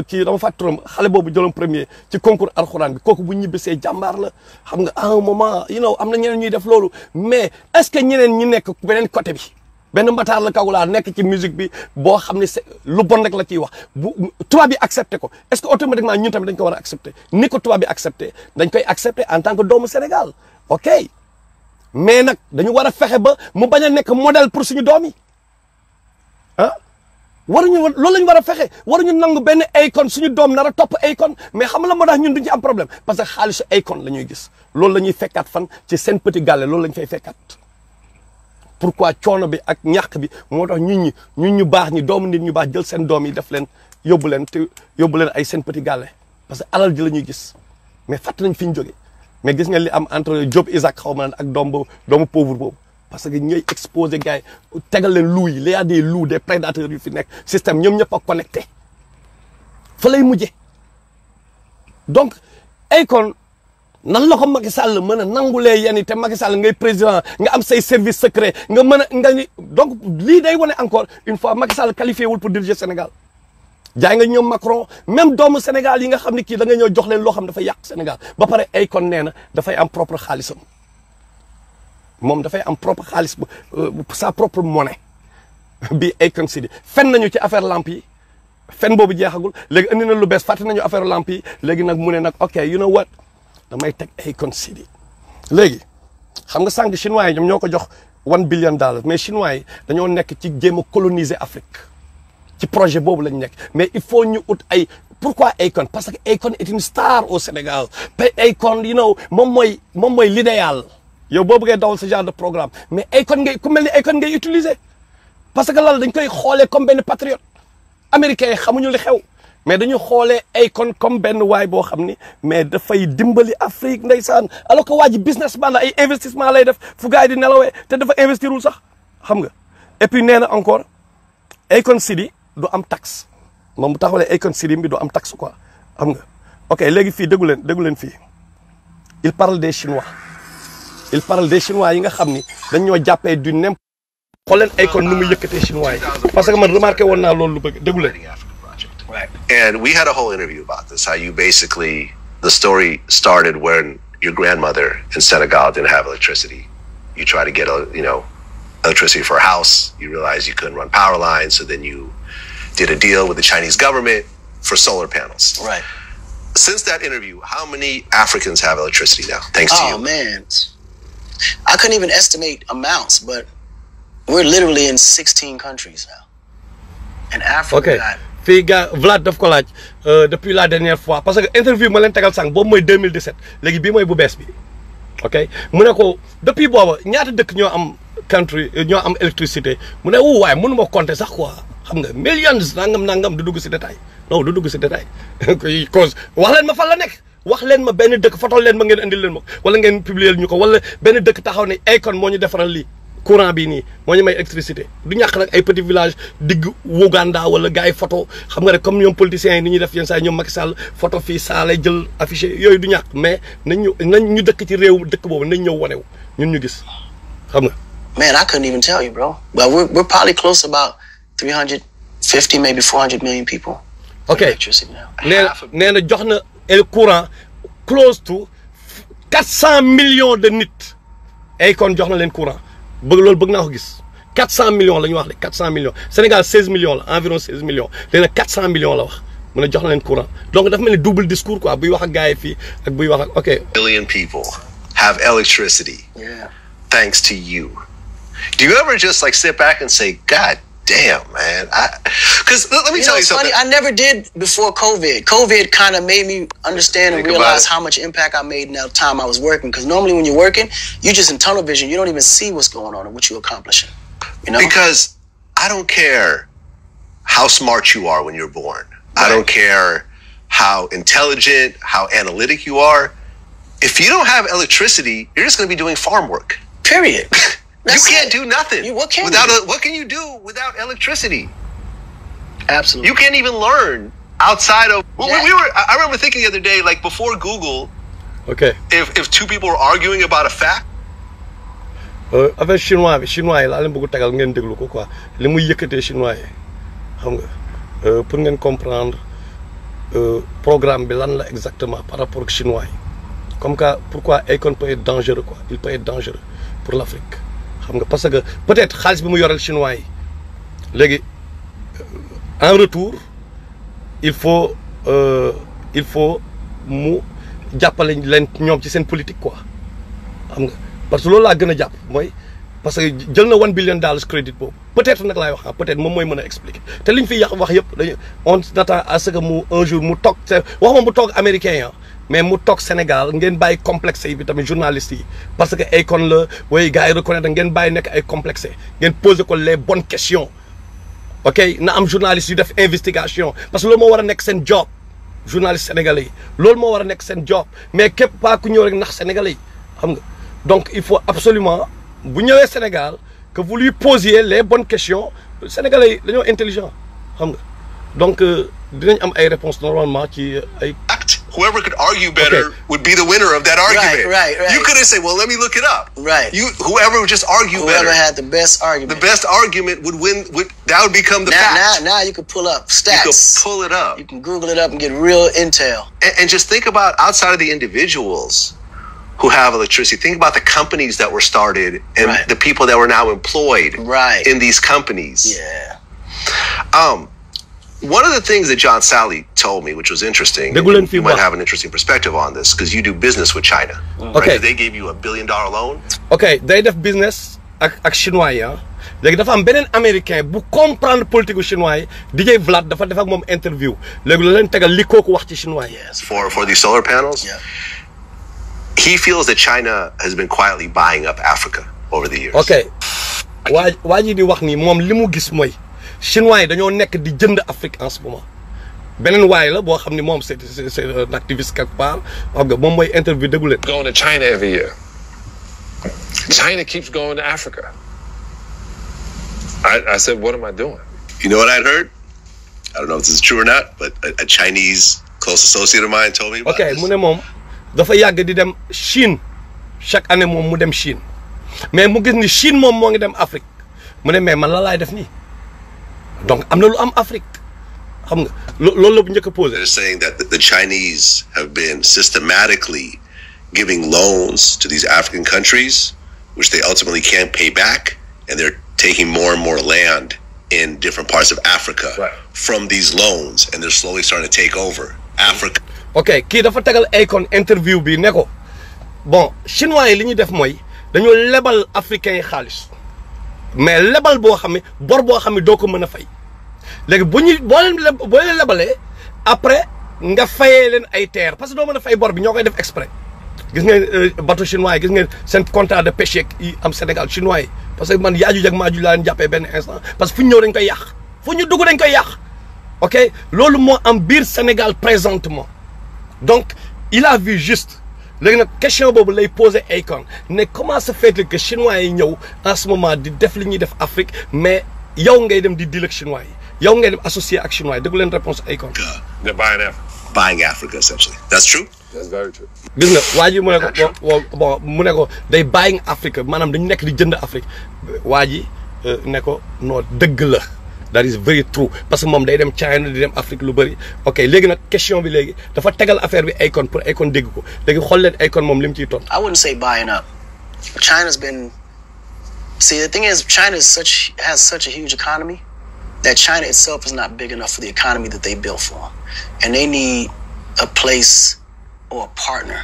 kii dama fàttali turam xale boobu jëloon premier ci concours alxuraan bi kooku bu ñibbisee jàmbaar la xam nga à un moment am na ñeneen ñuy def loolu mais est-ce que ñeneen ñi nekk beneen côté bi benn mbataar la Kagoulard nekk ci musique bi boo xam ne c'est lu bon rek la ciy wax bu tubaab bi accepté ko est-ce que automatiquement ñun tamit dañ ko war a accepté ni ko tubaab bi accepté dañ koy accepté en tant que doomu Sénégal ok mais nag dañu war a fexe ba mu bañ a nekk modèle pour suñu doom yi ah loolu la ñu war a fexe waruñu nangu benn Akon suñu doom nar a topp Akon mais xam la moo tax ñun duñ ci am problème parce que xaalisu Akon la ñuy gis loolu la ñuy fekkaat fan ci seen petit gàlle loolu la ñu fay fekkaat pourquoi coono bi ak ñàkk bi moo tax ñun ñu baax ñi doomu nit ñu baax jël seen doom yi def leen yóbbu leen ay seen petit gàlle parce que alal ji la ñuy gis mais fàtt nañ fi ñu jógee mais gis nga li am entre Job Isaac xaw ma ak doomu pauvre boobu parce que ñooy exposé gars yi tegal leen loup yi il y a des loups des prédateurs yu fi nekk système ñoom ñëpp a connecté fa lay mujjee donc Akon nan la ko Macky Sall mën a nangulee yéen te Macky Sall ngay président nga am say service secret nga mën a donc lii day wane encore une fois Macky Sall qualifié wul pour diriger Sénégal. jaay nga ñoom Macron même doomu Sénégal yi nga xam ne kii da nga ñëw jox leen loo xam dafay yàq Sénégal ba pare Akon nee na dafay am propre xaalisam moom dafay am propre xaalis sa propre monnaie bi Akon City fen nañu ci affaire lamp yi fen boobu jeexagul léegi indi na lu bees fàtte nañu affaire lamp yi léegi nag mu ne nag ok you know what damay teg Akon City léegi xam nga sànq chinois yi ñoom ñoo ko jox $1 billion mais chinois yi dañoo nekk ci jéem a coloniser Afrique ci projet boobu lañ nekk mais il faut ñu ut ay pourquoi Akon parce que Akon est une star au Sénégal te Akon moom mooy l'idéal yow boo bëggee dawal ce genre de programme mais Akon ku mel ni Akon ngay utiliser parce que loolu dañ koy xoolee comme benn patriote américain yi xamuñu li xew mais dañu xoolee Akon comme benn waay boo xam ni mais dafay dimbali Afrique ndeysaan alors que waa ji businessman la ay investissement lay def fu gars yi di nelawee te dafa investirul sax xam nga et puis nee na encore Akon City du am taxe moom bu taxawalee Akon City bi du am taxe quoi xam nga ok léegi fii déggu leen fii il parle des Chinois yi nga xam ni dañ ñoo jàppee du nem xool leen Akon nu muy yëkkatee Chinois yi parce que man remarqué woon naa loolu lu bëgg déggu leen. And we had a whole interview about this, how you basically, the story started when your grandmother in Senegal didn't have electricity. You try to get electricity for a house. You realize you couldn't run power lines, so then you did a deal with the Chinese government for solar panels. Right. Since that interview, how many Africans have electricity now, thanks to you? Oh, man. I couldn't even estimate amounts, but we're literally in 16 countries now. And Africa got... fii gars Vlad daf ko laaj depuis la dernière fois parce que interview ma leen tegal sànq boobu mooy 2017 léegi bii mooy bu bees bi ok mu ne ko depuis booba ñaata dëkk ñoo am électricité mu ne waaye mënu ma compter sax quoi xam nga millions nangam du dugg si détail non du dugg si détail cause wax leen ma fan la nekk wax leen ma benn dëkk fotol leen ma ngeen indil leen ma wala ngeen publier ñu ko wala benn dëkk taxaw ne Akon moo ñu defaral lii courant bii nii moo ñu may électricité du ñàkk nag ay petit village digg Ouganda wala gars yi photo xam nga rek comme ñoom politiciens yi ni ñuy def yenn saa yi ñoom Macky Sall photo fii saa lay jël affiché yooyu du ñàkk mais nañ ñu dëkk ci réew dëkk boobu nañ ñëw wanew ñun ñu gis xam nga. Man, I couldn't even tell you, bro. But we're probably close to about 350, maybe 400 million people. Okay. Nee na jox na courant close to 400 millions de nit Akon jox na leen courant. Loolu bëgg naa ko gis 400 millions la ñu wax de 400 millions Sénégal 16 millions la environ 16 millions léegi nag 400 millions la wax mën a jox leen courant donc dafa mel ni double discours quoi buy wax ak gars yi fii ak buy wax ak ok. Billion people have electricity. Yeah. Thanks to you. Do you ever just like sit back and say, God damn, man? Because let me tell you something. Funny, I never did before COVID. COVID kind of made me understand and realize how much impact I made in that time I was working. Because normally when you're working, you're just in tunnel vision. You don't even see what's going on and what you're accomplishing. You know? Because I don't care how smart you are when you're born. Right. I don't care how intelligent, how analytic you are. If you don't have electricity, you're just going to be doing farm work. Period. You can't do nothing. What can what can you do without electricity? Absolutely. You can't even learn outside of. Yeah. I remember thinking the other day, like before Google. Okay. If two people were arguing about a fact. Avec chinois yi laa leen bëgg tagal ngeen déglu ko quoi li muy yëkkatee chinois yi xam nga pour ngeen comprendre programme bi lan la exactement par rapport ak chinois yi comme que pourquoi AKON peut être dangereux quoi il peut être dangereux pour l'Afrique xam nga parce que peut-être xaalis bi mu yoreel chinois yi léegi en retour il faut mu jàppale leen ñoom ci seen politique quoi xam nga parce que loolu laa gën a jàpp mooy parce que jël na $1 billion crédit boobu peut-être nag laay wax peut-être moom mooy mën a expliquer te liñ fi wax yëpp dañu on attend à ce que mu un jour mu toog waxuma mu toog américain ya mais mu toog Sénégal ngeen bàyyi complexé bi tamit journalistes yi parce que AKON la way gars yi reconnaître ngeen bàyyi nekk ay complexé ngeen poser ko les bonnes questions ok na am journalistes yu def investigation parce que loolu moo war a nekk seen job journaliste sénégalais yi loolu moo war a nekk seen job mais képp pas ku ñëw rek nax sénégalais yi xam nga donc il faut absolument bu ñëwee Sénégal que vous lui posiez les bonnes questions sénégalais yi dañoo intelligent xam nga donc dinañ am ay réponses normalement ci ay. Whoever could argue better would be the winner of that argument. Right. You couldn't say, well, let me look it up. Right. Whoever would just argue better. Whoever had the best argument. The best argument would win. That would become the fact. Now you can pull up stats. You can pull it up. You can Google it up and get real intel. And just think about outside of the individuals who have electricity. Think about the companies that were started and the people that were now employed in these companies. Yeah. One of the things that John Sally told me, which was interesting, you might have an interesting perspective on this because you do business with China. Okay. Right? They gave you $1 billion loan. Okay, they def business ak chinois yi léegi dafa am beneen américain bu comprendre politique chinois yi DJ Vlad dafa def ak moom interview léegi la leen tegal li kooku wax ci chinois yi. For these solar panels. Yeah. He feels that China has been quietly buying up Africa over the years. Okay, waa ji di wax ni moom li mu gis mooy. Chinois yi dañoo nekk di jënd Afrique en ce moment beneen waay la boo xam ni moom c'est un activiste quelque part xam nga moom mooy interview déglu leen. Going to China every year. China keeps going to Africa. I said, what am I doing? You know what I'd heard? I don't know if this is true or not, but a Chinese close associate of mine told me about this. mu ne moom dafa yàgg di dem Chine chaque année moom mu dem Chine mais mu gis ni Chine moom moo ngi dem Afrique mu ne mais man la laay def nii. Donc am na lu am Afrique xam nga loolu la bu njëkk a posé. They're saying that the Chinese have been systematically giving loans to these African countries, which they ultimately can't pay back, and they're taking more and more land in different parts of Africa from these loans, and they're slowly starting to take over Africa. Ok, kii dafa tegal AKON interview bi ne ko bon chinois yi li ñuy def mooy dañoo lebal africains yi xaalis. mais lebal boo xam ne bor boo xam ne doo ko mën a fay léegi boo leen lebalee après nga fayee leen ay terre parce que doo mën a fay bor bi ñoo koy def exprès gis ngeen bateau chinois yi gis ngeen seen contrat de pêche yi am Sénégal chinois yi parce que man yaaju jag maaju laa leen jàppee benn instant parce que fu ñu ñëw dañ koy yàq fu ñu dugg dañ koy yàq ok loolu moo am biir Sénégal présentement donc il a vu juste léegi nag question boobu lay poser AKON ne comment se fait que chinois yi ñëw en ce moment di def li ñuy def Afrique mais yow ngay dem di deal ak chinois yi yow ngay dem associé ak chinois yi déglu leen réponse AKON. They're buying Africa. Buying Africa essentially. That's true. That's very true. gis nga waa ji mu ne ko bon mu ne ko day buying Africa maanaam dañu nekk di jënd Afrique waa ji ne ko non dëgg la. That is very true parce que moom day dem China di dem Afrique lu bëri ok léegi nag question bi léegi dafa tegal affaire bi AKON pour AKON dégg ko léegi xool leen AKON moom li mu ciy tontu. I wouldn't say buying up. China's been See, the thing is, China has such a huge economy that China itself is not big enough for the economy that they built for, and they need a place or a partner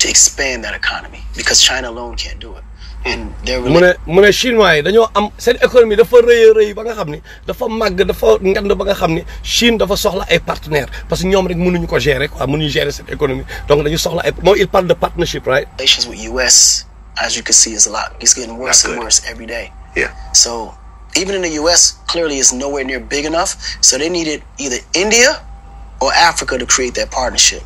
to expand that economy because China alone can't do it. And they're really mu ne chinois yi dañoo am seen économie dafa rëy ba nga xam ni dafa màgg dafa ngand ba nga xam ni Chine dafa soxla ay partenaires parce que ñoom rek mënuñu ko gérer quoi mënuñu gérer cette économie donc dañu soxla ay moom il parle de partnership, right? Relations with US, as you can see, is a lot. It's getting worse and worse every day. Yeah. So even in the US, clearly it's nowhere near big enough. So they needed either India or Africa to create that partnership.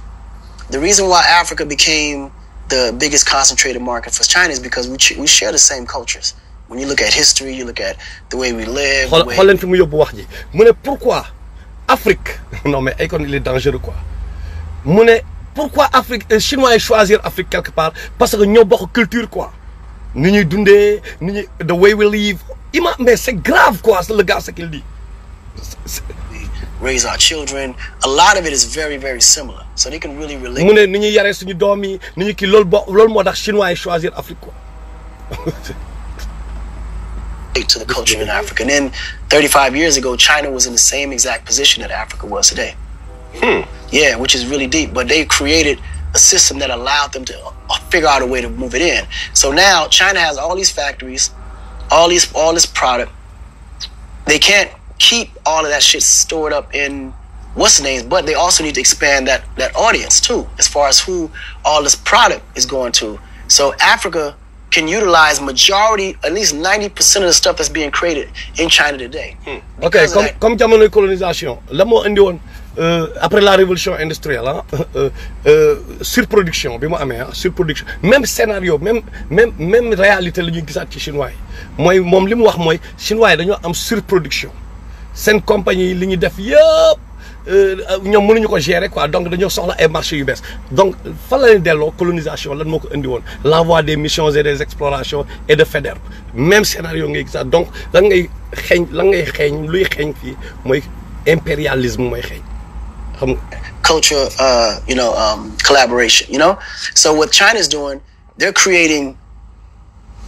The reason why Africa became the biggest concentrated market for China is because we share the same cultures. When you look at history, you look at the way we live. xool leen fi mu yóbbu wax ji mu ne pourquoi Afrique non mais Akon il est dangereux quoi mu ne pourquoi Afrique chinois yi choisir Afrique quelque part parce que ñoo bokk culture quoi ni ñuy dundee ni ñuy the way we live mais c'est grave quoi c'est le gars ce qu'il dit. Raise our children. A lot of it is very, very similar. So they can really relate. mu ne ni ñuy yaree suñu doom yi ni ñu kii loolu moo tax chinois yi choisir Afrique quoi. To the culture in Africa. And then 35 years ago, China was in the same exact position that Africa was today. Yeah, which is really deep. But they created a system that allowed them to figure out a way to move it in. So now China has all these factories, all this product. They can't keep all of that shit stored up in what's the names, but they also need to expand that audience too, as far as who all this product is going to. So Africa can utilize majority, at least 90% of the stuff that's being created in China today. Ok, comme jamonoy colonisation la moo indi woon après la révolution industrielle surproduction bi mu amee surproduction même scénario même réalité la ñuy gisaat ci chinois yi mooy moom li mu wax mooy chinois yi dañoo am surproduction seen compagnie yi li ñu def yëpp ñoom mënuñu ko gérer quoi donc dañoo soxla ay marchés yu bees donc fan la leen delloo colonisation lan moo ko indi woon l'envoi des missions et des explorations et de FEDER même scénario ngay gisaat donc lan ngay xeeñ luy xeeñ fii mooy impérialisme mooy xeeñ xam nga culture collaboration, so what China's doing, they're creating,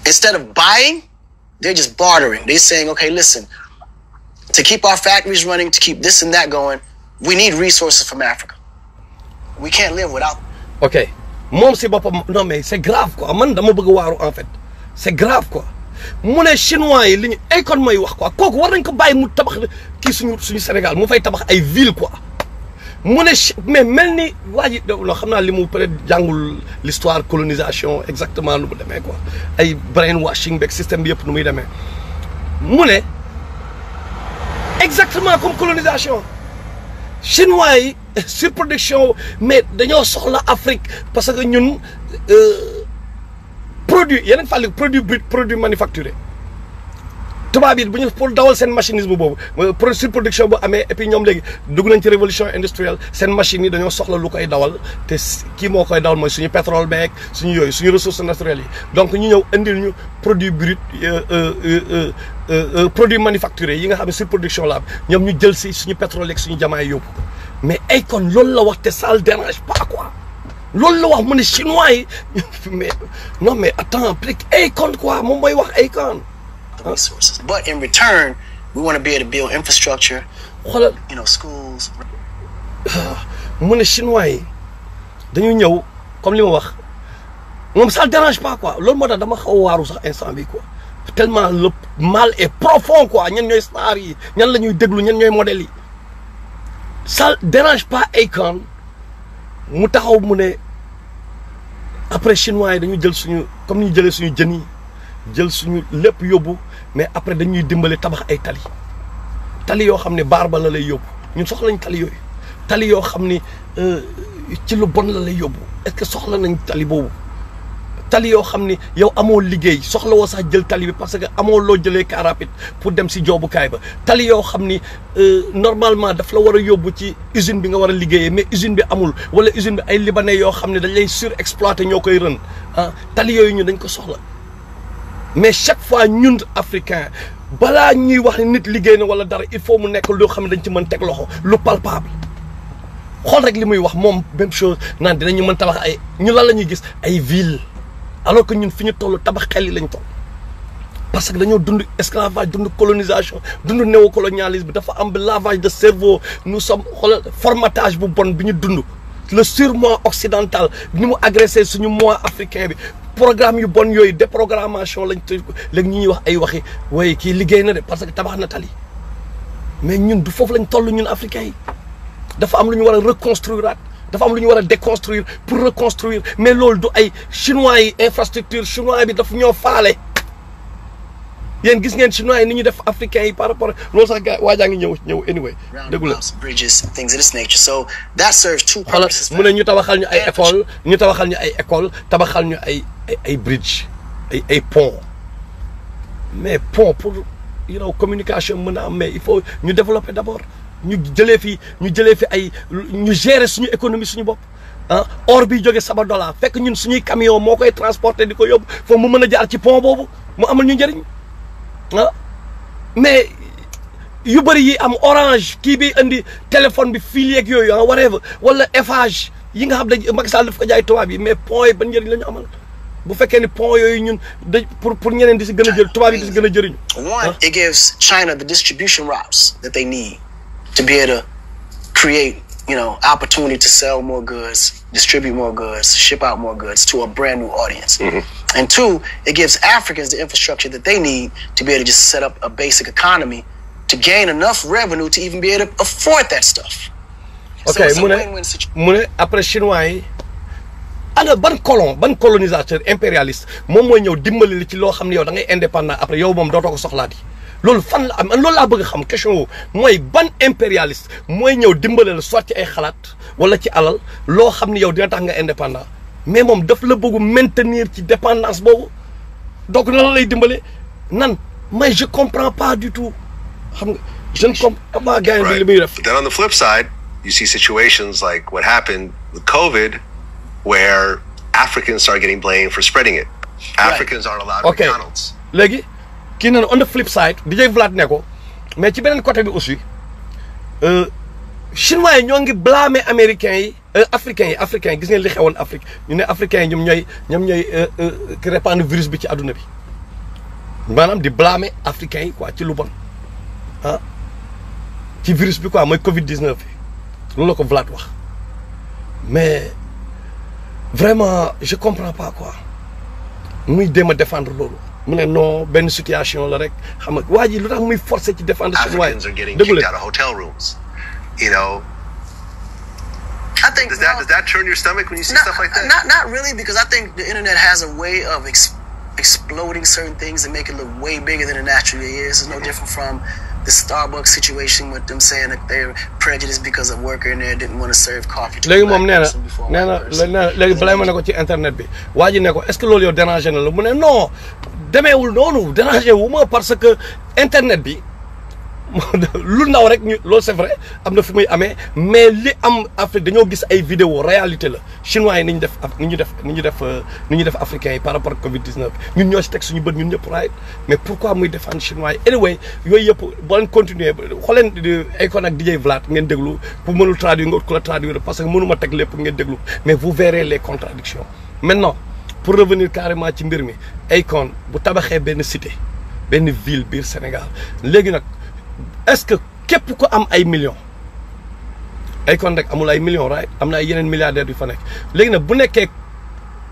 instead of buying, they're just bartering. They're saying, okay, listen, to keep our factories running, to keep this and that going, we need resources from Africa. We can't live without them. Ok moom si boppam non mais c'est grave quoi man dama bëgg waaru en fait c'est grave quoi mu ne chinois yi li ñu Akon mooy wax quoi kooku war nañ ko bàyyi mu tabax kii suñu Sénégal mu fay tabax ay ville quoi mu ne mais mel ni waa ji loo xam naa li mu peut-être jàngul l'histoire colonisation exactement nu mu demee quoi ay brainwashing beeg système bi yëpp nu muy demee mu ne exactement comme colonisation chinois yi surproduction mais dañoo soxla Afrique parce que ñun produit yeneen fàlli produit brut produit manufacturé tubaab yi bu ñu pour dawal seen machinisme boobu surproduction bu amee et puis ñoom léegi dugg nañ ci révolution industrielle seen machines yi dañoo soxla lu koy dawal te kii moo koy dawal mooy suñu pétrole beeg suñu yooyu suñu ressources naturelles yi donc ñu ñëw indil ñu produit brut produit manufacturé yi nga xam ne surproduction la am ñoom ñu jël si suñu pétrole yeeg suñu jamaay yóbbu mais Akon loolu la wax te ça le dérange pas quoi loolu la wax mu ne chinois yi mais non mais attends Akon quoi moom mooy wax Akon. Resources, but in return, we want to be able to build infrastructure, schools. mu ne chinois yi dañu ñëw comme li ma wax moom ça le dérange pas quoi loolu moo tax dama xaw a waaru sax instant bi quoi tellement le mal est profond quoi ñan ñooy star yi ñan la ñuy déglu ñan ñooy modèles yi ça dérange pas Akon mu taxaw mu ne après chinois yi dañu jël suñu comme ni ñu jëlee suñu jën yi jël suñu lépp yóbbu mais après dañuy dimbali tabax ay tali yoo xam ne baar ba la lay yóbbu ñun soxla nañ tali yooyu tali yoo xam ni ci lu bon la lay yóbbu est-ce que soxla nañ tali boobu tali yoo xam ni yow amoo liggéey soxla woo sax jël tali bi parce que amoo loo jëlee car rapide pour dem si joobukaay ba tali yoo xam ni normalement daf la war a yóbbu ci usine bi nga war a liggéeyee mais usine bi amul wala usine bi ay libanais yoo xam ne dañ lay surexploiter ñoo koy rën tali yooyu ñu dañ ko soxla mais chaque fois ñun africain balaa ñuy wax ne nit liggéey na wala dara il faut mu nekk loo xam ne dañ ci mën teg loxo lu palpable xool rek li muy wax moom même chose naan dinañu mën tabax ay ñu lan la ñuy gis ay ville alors que ñun fi ñu toll tabax xel yi lañ toll parce que dañoo dund esclavage dund colonisation dund néocolonialisme dafa am lavage de cerveau nous sommes xoolal formatage bu bon bi ñu dund le surmoi occidental ni mu agressé suñu moi africain bi programme yu bon yooyu déprogrammation lañ tëj léegi ñu ñuy wax ay waxi waaye kii liggéey na de parce que tabax na tali mais ñun du foofu lañ toll ñun africains yi dafa am lu ñu war a reconstruire dafa am lu ñu war a déconstruire pour reconstruire mais loolu du ay chinois yi infrastructure chinois bi dafa ñoo faale yéen gis ngeen chinois yi ni ñu def africains yi par rapport loolu sax gars waajaa ngi ñëw anyway déggu la bridges, things of this nature. So that serves two purposes. mu ne ñu tabaxal ñu ay école tabaxal ñu ay bridge ay pont mais pont pour communication mën a am mais il faut ñu développer d'abord ñu jëlee fi ay ñu gérer suñu économie suñu bopp ah or bi jóge $7 fekk ñun suñuy camion moo koy transporter di ko yóbbu foofu mu mën a jaar ci pont boobu mu amal ñu njëriñ ah mais yu bëri yi am orange kii bi indi téléphone bi fil yeeg yooyu whatever wala Eiffage yi nga xam ne Macky Sall daf ko jaay tubaab yi mais pont yi ban njëriñ la ñu amal bu fekkee ni pont yooyu ñun pour ñeneen di si gën a jël tubaab yi di si gën a jëriñu. One, it gives China the distribution routes that they need to be able to create, opportunity to sell more goods, distribute more goods, ship out more goods to a brand new audience. And two, it gives Africans the infrastructure that they need to be able to just set up a basic economy to gain enough revenue to even be able to afford that stuff. Okay, mu ne après chinois yi ana ban colonisateur impérialiste moom mooy ñëw dimbali li ci loo xam ne yow da ngay indépendant après yow moom dootoo ko soxlaati loolu fan la am loolu laa bëgg a xam question wu mooy ban impérialiste mooy ñëw dimbali la soit ci ay xalaat wala ci alal loo xam ne yow dina tax nga indépendant mais moom daf la bëgg maintenir ci dépendance boobu donc nan la lay dimbale nan mais je comprends pas du tout xam nga je ne comprends pas gars yi li muy def. Then on the flip side, you see situations like what happened with COVID, where Africans start getting blamed for spreading it. Africans aren't allowed McDonald's. Léegi kii na on the flip side DJ Vlad ne ko mais ci beneen côté bi aussi chinois yi ñoo ngi blâmer américains yi africains yi gis ngeen li xewoon Afrique ñu ne africains yi ñoom ñooy ki répandre virus bi ci adduna bi maanaam di blâmer africains yi quoi ci lu bon ah ci virus bi quoi mooy Covid-19 bi loolu la ko Vlad wax mais vraiment je comprends pas quoi muy dem a défendre loolu mu ne non benn situation la rek xam nga waa ji lu tax muy forcer ci défendre chinois yi. Africans are getting kicked out of hotel rooms. I think does that turn your stomach when you see stuff like that? Not really, because I think the internet has a way of exploding certain things and make it look way bigger than it naturally is. It's no different from the Starbucks situation with them saying that they're prejudiced because a worker in there didn't want to serve coffee to léegi moom nee na léegi balay ma ne ko ci internet bi waa ji ne ko est-ce que loolu yow dérangé na la mu ne non demeewul noonu dérangé wu ma parce que internet bi lu ndaw rek ñu loolu c'est vrai am na fu muy amee mais li am Afrique dañoo gis ay vidéo réalité la chinois yi ni ñu def africains yi par rapport ak Covid-19 ñun ñoo si teg suñu bët ñun ñëpp right mais pourquoi muy défendre chinois yi anyway yooyu yëpp boo leen continuer xooleen Akon ak DJ Vlad ngeen déglu pour mënul traduire nga ut ko la traduire parce que mënuma teg lépp ngeen déglu mais vous verrez les contradictions maintenant pour revenir carrément ci mbir mi Akon bu tabaxee benn cité benn ville biir Sénégal léegi nag est-ce que képp ko am ay millions Akon rek amul ay millions right am na ay yeneen milliardaires yu fa nekk léegi nag bu nekkee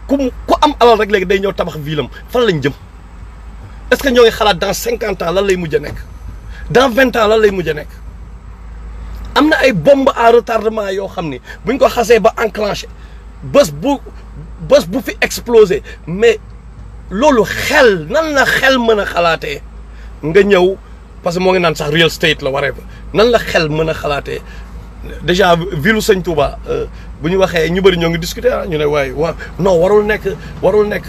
ku am alal rek léegi day ñëw tabax ville am fan lañ jëm est-ce que ñoo ngi xalaat dans 50 ans lan lay mujj a nekk dans 20 ans lan lay mujj a nekk am na ay bombe à retardement yoo xam ni buñ ko xasee ba enclenché bés bu fi explosé mais loolu xel nan la xel mën a xalaatee nga ñëw. parce que moo ngi naan sax real estate la whatever nan la xel mën a xalaatee déjà ville Sëñ Touba bu ñu waxee ñu bëri ñoo ngi discuter ñu ne waaye non warul nekk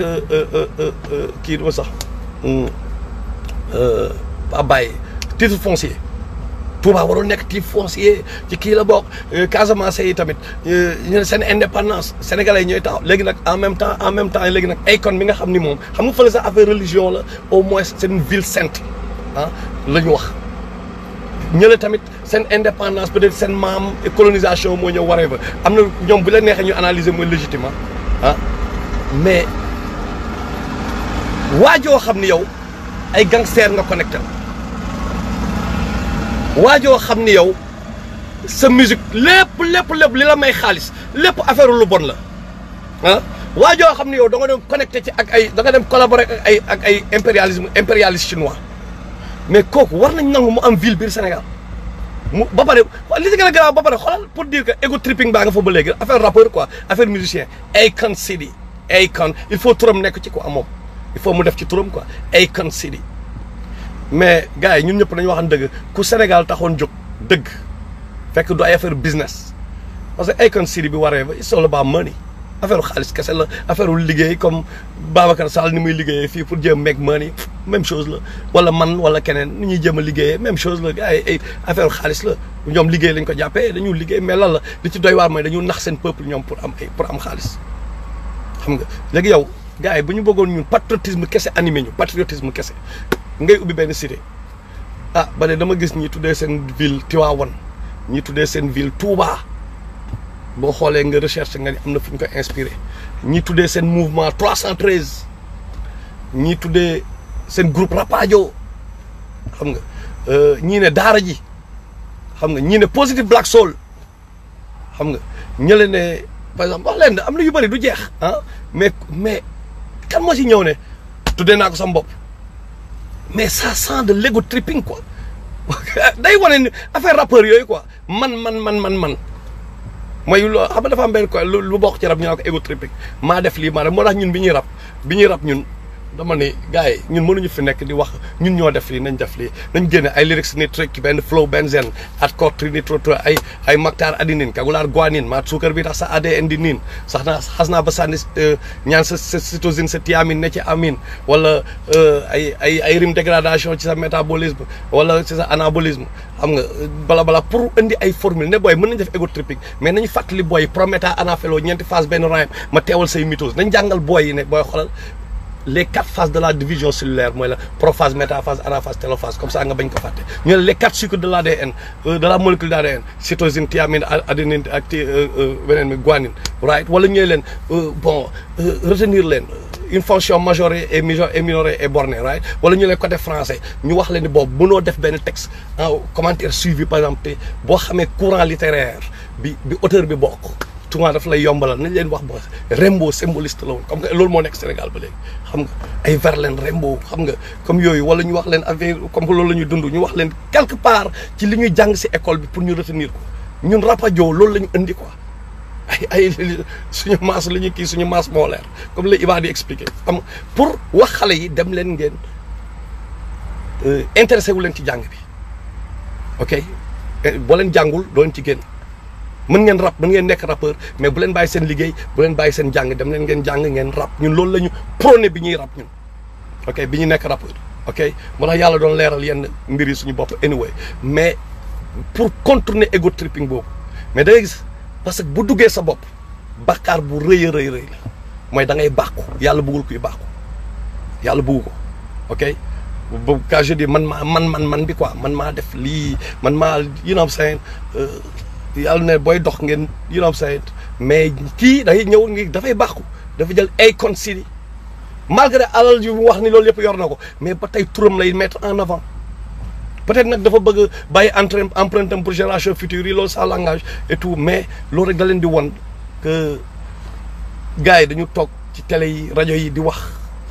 kii duma sax ba bàyyi titre foncier Touba warul nekk titre foncier ci kii la bokk Casamance yi tamit ñu ne seen indépendance sénégalais yi ñooy taxaw léegi nag en même temps léegi nag Akon bi nga xam ni moom xam nga fële sax affaire religion la au moins c'est une ville sainte la ñu wax ñële tamit seen indépendance peut-être seen maam colonisation moo ñëw waree ba am na ñoom bu la neexee ñu analyser mooy légitimement mais waajoo xam ni yow ay gangster nga connecté waajoo xam ni yow sa musique lépp li la may xaalis lépp affaire lu bon la ah waajoo xam ni yow da nga dem connecté ci ak ay da nga dem collaborer ak ay impérialiste chinois mais kooku war nañ nangu mu am ville biir Sénégal mu ba pare li ci gën a garaaw ba pare xoolal pour dire que ego tripping baa nga fa ba léegi affaire rappeur quoi affaire musicien AKON City AKON il faut turam nekk ci quoi moom il faut mu def ci turam quoi AKON City mais gars yi ñun ñëpp dañu waxan dëgg ku Sénégal taxoon jóg dëgg fekk du ay affaire business parce que AKON City bi waree ba it's all about money affaire xaalis kese la affaire liggéey comme Babacar Sall ni muy liggéeyee fii pour jéem make money même chose la wala man wala keneen ni ñuy jéem a liggéeyee même chose la gars yi ay affaire xaalis la ñoom liggéey lañ ko jàppee dañu liggéey mais lan la li ci doy waar mooy dañu nax seen peuple ñoom pour am xaalis xam nga léegi yow gars yi bu ñu bëggoon ñun patriotisme kese animé ñu patriotisme kese ngay ubbi benn cité ah ba ne dama gis ñi tuddee seen ville Tivaouane ñi tuddee seen ville Touba boo xoolee nga recherche nga ni am na fu ñu ko inspiré ñi tuddee seen mouvement 313 ñi tuddee seen groupe Rapadio xam nga ñii ne Daara ji xam nga ñii ne Positive Black Soul xam nga ñële ne par exemple wax leen am na yu bëri du jeex ah mais kan moo si ñëw ne tuddee naa ko sama bopp mais ça sent de l'ego tripping quoi day wane ni affaire rappeur yooyu quoi man mooy loo xam nga dafa am benn quoi lu bokk ci rap ñu naan ko ego tripping maa def lii maa def moo tax ñun bi ñuy rap ñun dama ne gars yi ñun mënuñu fi nekk di wax ñun ñoo def lii nañ def lii nañ génne ay lyrics ni truc benn flow benn zen at cor trinitro ay maktar adinin kagulaar guanin maa suukar bi tax sa ADN di niin sax naa xas naa ba sànni ñaan sa cytosine sa thiamine ne ci amine wala ay rime dégradation ci sa métabolisme wala ci sa anabolisme xam nga bala pour indi ay formule ne booy mën nañ def ego tripping mais nañu fàttali booy prometa anafelo ñeenti phase benn rhyme ma teewal say mitose nañ jàngal booy yi ne booy xoolal les 4 phases de la division cellulaire mooy la prophase métaphase anaphase télophase comme ça nga bañ ko fàtte ñu ne les 4 cycles de l'ADN de la molécule d'ADN cytosine thiamine adénine ak beneen mi guanine right wala ñu leen retenir leen une fonction majorée et minorée et bornée right wala ñu leen côté français ñu wax leen ni boobu mënoo def benn texte en commentaire suivi par exemple te boo xamee courant littéraire bi auteur bi bokk souvent daf lay yombalal nañ leen wax ba Rimbaud symboliste la woon comme que loolu moo nekk Sénégal ba léegi xam nga ay Verlaine Rimbaud xam nga comme yooyu wala ñu wax leen affaire comme que loolu la ñuy dund ñu wax leen quelque part ci li ñuy jàng si école bi pour ñu retenir ko ñun Rapadio loolu la ñu indi quoi ay suñu maas la ñuy kii suñu maas moo leer comme la Iba di expliqué xam nga pour wax xale yi dem leen ngeen intéressé wu leen ci jàng bi ok boo leen jàngul doo leen ci génn mën ngeen rap mën ngeen nekk rappeur mais bu leen bàyyi seen liggéey bu leen bàyyi seen jàng dem leen ngeen jàng ngeen rap ñun loolu la ñu prôné bi ñuy rap ñun ok bi ñu nekk rappeur ok moo tax yàlla doon leeral yenn mbir yi suñu bopp anyway mais pour contourner ego tripping boobu mais da ngay gis parce que bu duggee sa bopp bàkkaar bu rëy a rëy la mooy da ngay bàkku yàlla bëggul kuy bàkku yàlla bëggu ko ok bu ka je dis man bi quoi man maa def lii man maa you know what I'm saying yàlla ne booy dox ngeen you know what I'm saying mais kii day ñëw ngi dafay bàkku dafa jël AKON City malgré alal yu wax ni loolu yëpp yor na ko mais ba tey turam lay mettre en avant peut-être nag dafa bëgg bàyyi empreinte pour génération future yi loolu sa langage et tout mais loolu rek da leen di won que gars yi dañu toog ci télé yi rajo yi di wax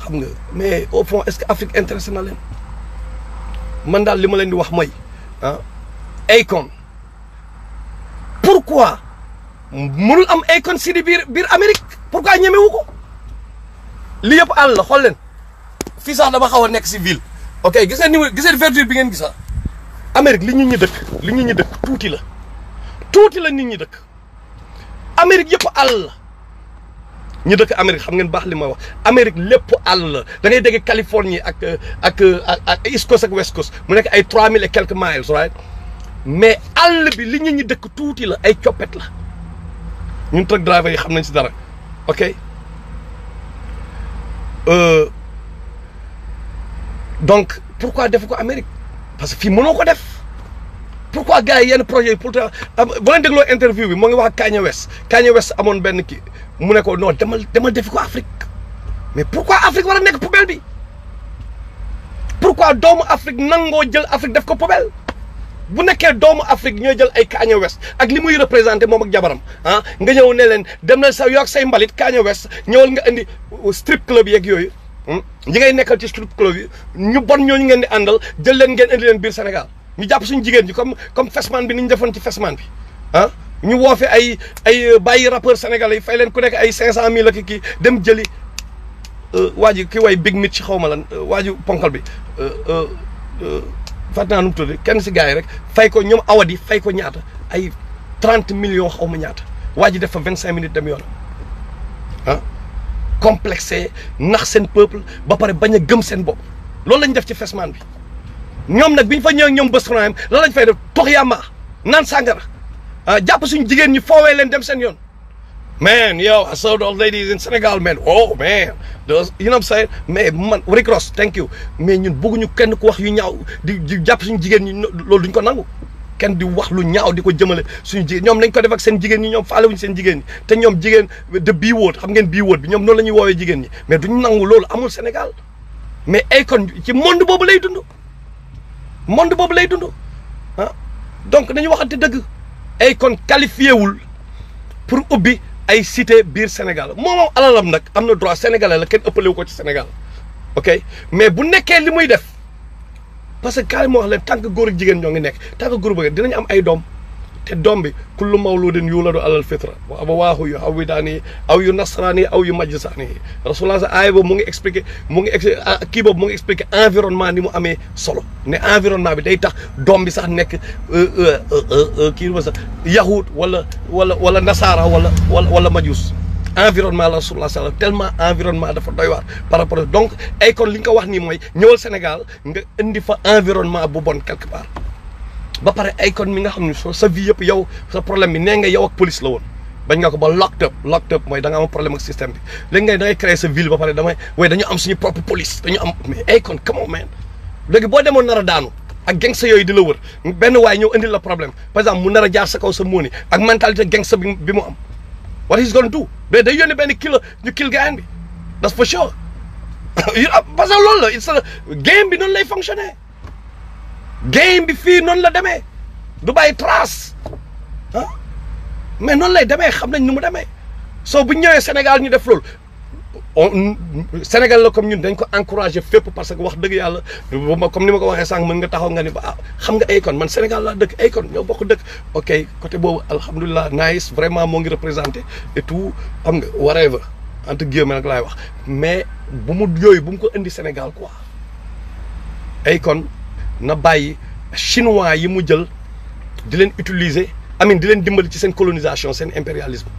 xam nga mais au fond est-ce que Afrique intéressé na leen man daal li ma leen di wax mooy ah AKON pourquoi mënul am AKON City biir Amérique pourquoi ñemewu ko li yëpp àll la xool leen fii sax dama xaw a nekk si ville ok gis ngeen verdure bi ngeen gis Amérique li nit ñi dëkk tuuti la nit ñi dëkk Amérique yëpp àll la ñu dëkk Amérique xam ngeen baax li ma wax Amérique lépp àll la da ngay dégg Californie ak East Coast ak West Coast mu nekk ay 3000 et quelques miles right mais àll bi li ñi dëkk tuuti la ay coppet la ñun truck driver yi xam nañ si dara ok donc pourquoi def ko Amérique parce que fii mënoo ko def pourquoi gars yi yenn projet yi pour boo leen dégloo interview bi moo ngi wax ak Kanye West amoon benn kii mu ne ko non demal defi ko Afrique mais pourquoi Afrique war a nekk poubelle bi pourquoi doomu Afrique nangoo jël Afrique def ko poubelle bu nekkee doomu Afrique ñooy jël ay Kanye West ak li muy représenté moom ak jabaram ah nga ñëw ne leen dem na sa yokk say mbalit Kanye West ñëwal nga indi strip club yeeg yooyu ñi ngay nekkal ci strip club yi ñu bon ñooñu ngeen di àndal jël leen ngeen indi leen biir Sénégal ñu jàpp suñu jigéen ñi comme Fesman bi ni ñu defoon ci Fesman bi ah ñu woo fi ay bàyyi rappeur sénégalais yi fay leen ku nekk ay 500000 ak kii dem jëli waa ji ki way Big Mitch xaw ma lan waa ji ponkal bi fàtte naa nu mu tudd kenn si gars yi rek fay ko ñoom awadi fay ko ñaata ay 30 millions xaw ma ñaata waa ji def fa 25 minutes dem yoon ah complexé nax seen peuple ba pare bañ a gëm seen bopp loolu lañ def ci Fesman bi ñoom nag bi ñu fa ñëwee ñoom bés lan lañ fay def tox yàmba naan sàngara jàpp suñu jigéen ñi foowee leen dem seen yoon man yow I saw those ladies in Senegal man oh man those you know what I'm saying mais man Rick Ross thank you mais ñun bëgguñu kenn ku wax yu ñaaw di jàpp suñu jigéen ñi loolu duñ ko nangu kenn di wax lu ñaaw di ko jëmale suñu jigéen ñoom nañ ko def ak seen jigéen ñi ñoom faalewuñu seen jigéen ñi te ñoom jigéen de bii wóot xam ngeen bii wóot bi ñoom noonu la ñuy woowee jigéen ñi mais duñ nangu loolu amul Sénégal mais Akon ci monde boobu lay dund ah donc nañu waxante dëgg Akon qualifié wul pour ubbi ay cité biir Sénégal moom alalam nag am na droit sénégalais la kenn ëppalewu ko ci Sénégal ok mais bu nekkee li muy def parce que kaay moo wax leen tant que góor ak jigéen ñoo ngi nekk tant que góor bëgg dinañ am ay doom te doom bi kullu mawludin yuladu alal fitra wa abawaahu yu hawwidaani aw yu nasraani aw yu majjisaani rasulullah sa aaya boobu mu ngi expliqué kii boobu mu ngi expliqué environnement ni mu amee solo ne environnement bi day tax doom bi sax nekk kii ba sax yahud wala nasaara wala majus environnement la rasulullah sallam tellement environnement dafa doy waar par rapport donc Akon li nga ko wax nii mooy ñëwal Sénégal nga indi fa environnement bu bon quelque part ba pare Akon mi nga xam ne sa vie yëpp yow sa problème bi nee nga yow ak police la woon bañ nga ko ba locked up mooy da nga am problème ak système bi léegi ngay da ngay créer sa ville ba pare dañu am suñu propre police dañu am mais Akon come on man léegi boo demoon nar a daanu ak gangsta yooyu di la wër benn waay ñëw indil la problème par exemple mu nar a jaar sa kaw sa móoni ak mentalité gangsta bi mu am what he's gonna do day yónni benn kilo ñu kill gaayan bi that's for sure parce que loolu la it's game bi noonu lay fonctionner game bi fii noonu la demee du bàyyi trace ah mais noonu lay demee xam nañ nu mu demee soo bu ñëwee Sénégal ñu def loolu Sénégal la comme ñun dañ ko encouragé fépp parce que wax dëgg yàlla comme ni ma ko waxee sànq mën nga taxaw nga ni ba xam nga Akon man Sénégal laa dëkk Akon ñoo bokk dëkk ok côté boobu alhamdulilah nice vraiment moo ngi représenté et tout xam nga whatever entre guillemets nag laay wax mais bu mu ko indi Sénégal quoi Akon na bàyyi chinois yi mu jël di leen utiliser di leen dimbali ci seen colonisation seen impérialisme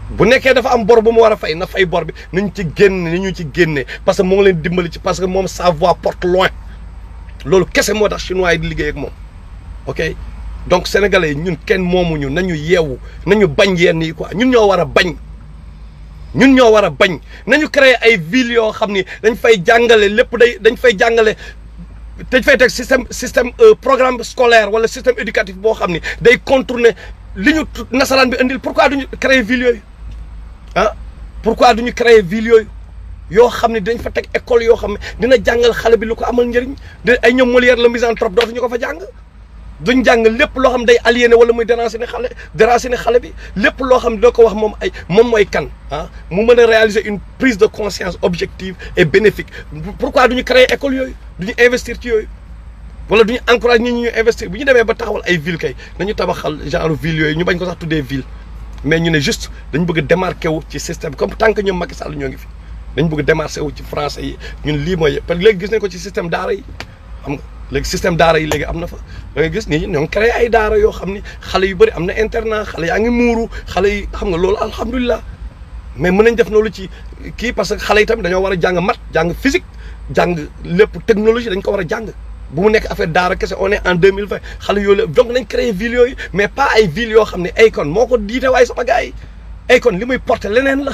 bu nekkee dafa am bor bu mu war a fay na fay bor bi nañ ci génne parce que moo ngi leen dimbali ci parce que moom sa voix porte loin loolu kese moo tax chinois yi di liggéey ak moom ok donc sénégalais yi ñun kenn moomuñu nañu yeewu nañu bañ yenn yi quoi ñun ñoo war a bañ nañu créer ay villes yoo xam ni dañ fay jàngale lépp dañ fay jàngale dañ fay teg système programme scolaire wala système éducatif boo xam ni day contourner li ñu nasaraan bi indil pourquoi duñu créer ville yooyu pourquoi duñu créer ville yooyu yoo xam ne dañ fa teg école yoo xam ne dina jàngal xale bi lu ko amal njëriñ ay ñoom Molière la misanthrope dootuñu ko fa jàng duñ jàng lépp loo xam day aliéné wala muy déraciné xale bi lépp loo xam ne doo ko wax moom mooy kan mu mën a réaliser une prise de conscience objective et bénéfique pourquoi duñu créer école yooyu duñu investir ci yooyu wala duñu encourage nit ñi ñu investir bu ñu demee ba taxawal ay ville kay nañu tabaxal genre ville yooyu ñu bañ ko sax tuddee ville mais ñu ne juste dañu bëgg a démarqué wu ci système comme tant que ñoom Macky Sall ñoo ngi fi dañu bëgg a démarqué wu ci français yi ñun lii mooy parce que léegi gis nañ ko ci système daara yi xam nga léegi système daara yi léegi am na fa da ngay gis nii ñoo ngi créé ay daara yoo xam ni xale yu bëri am na internat xale yaa ngi muuru xale yi xam nga loolu alhamdulilah mais mën nañ def loolu ci kii parce que xale yi tamit dañoo war a jàng maths jàng physique jàng lépp technologie dañ ko war a jàng bu mu nekk affaire daara kese on est en 2020 xale yooyu donc nañ créé ville yooyu mais pas ay ville yoo xam ne Akon moo ko diite waaye sama gars yi Akon li muy porté leneen la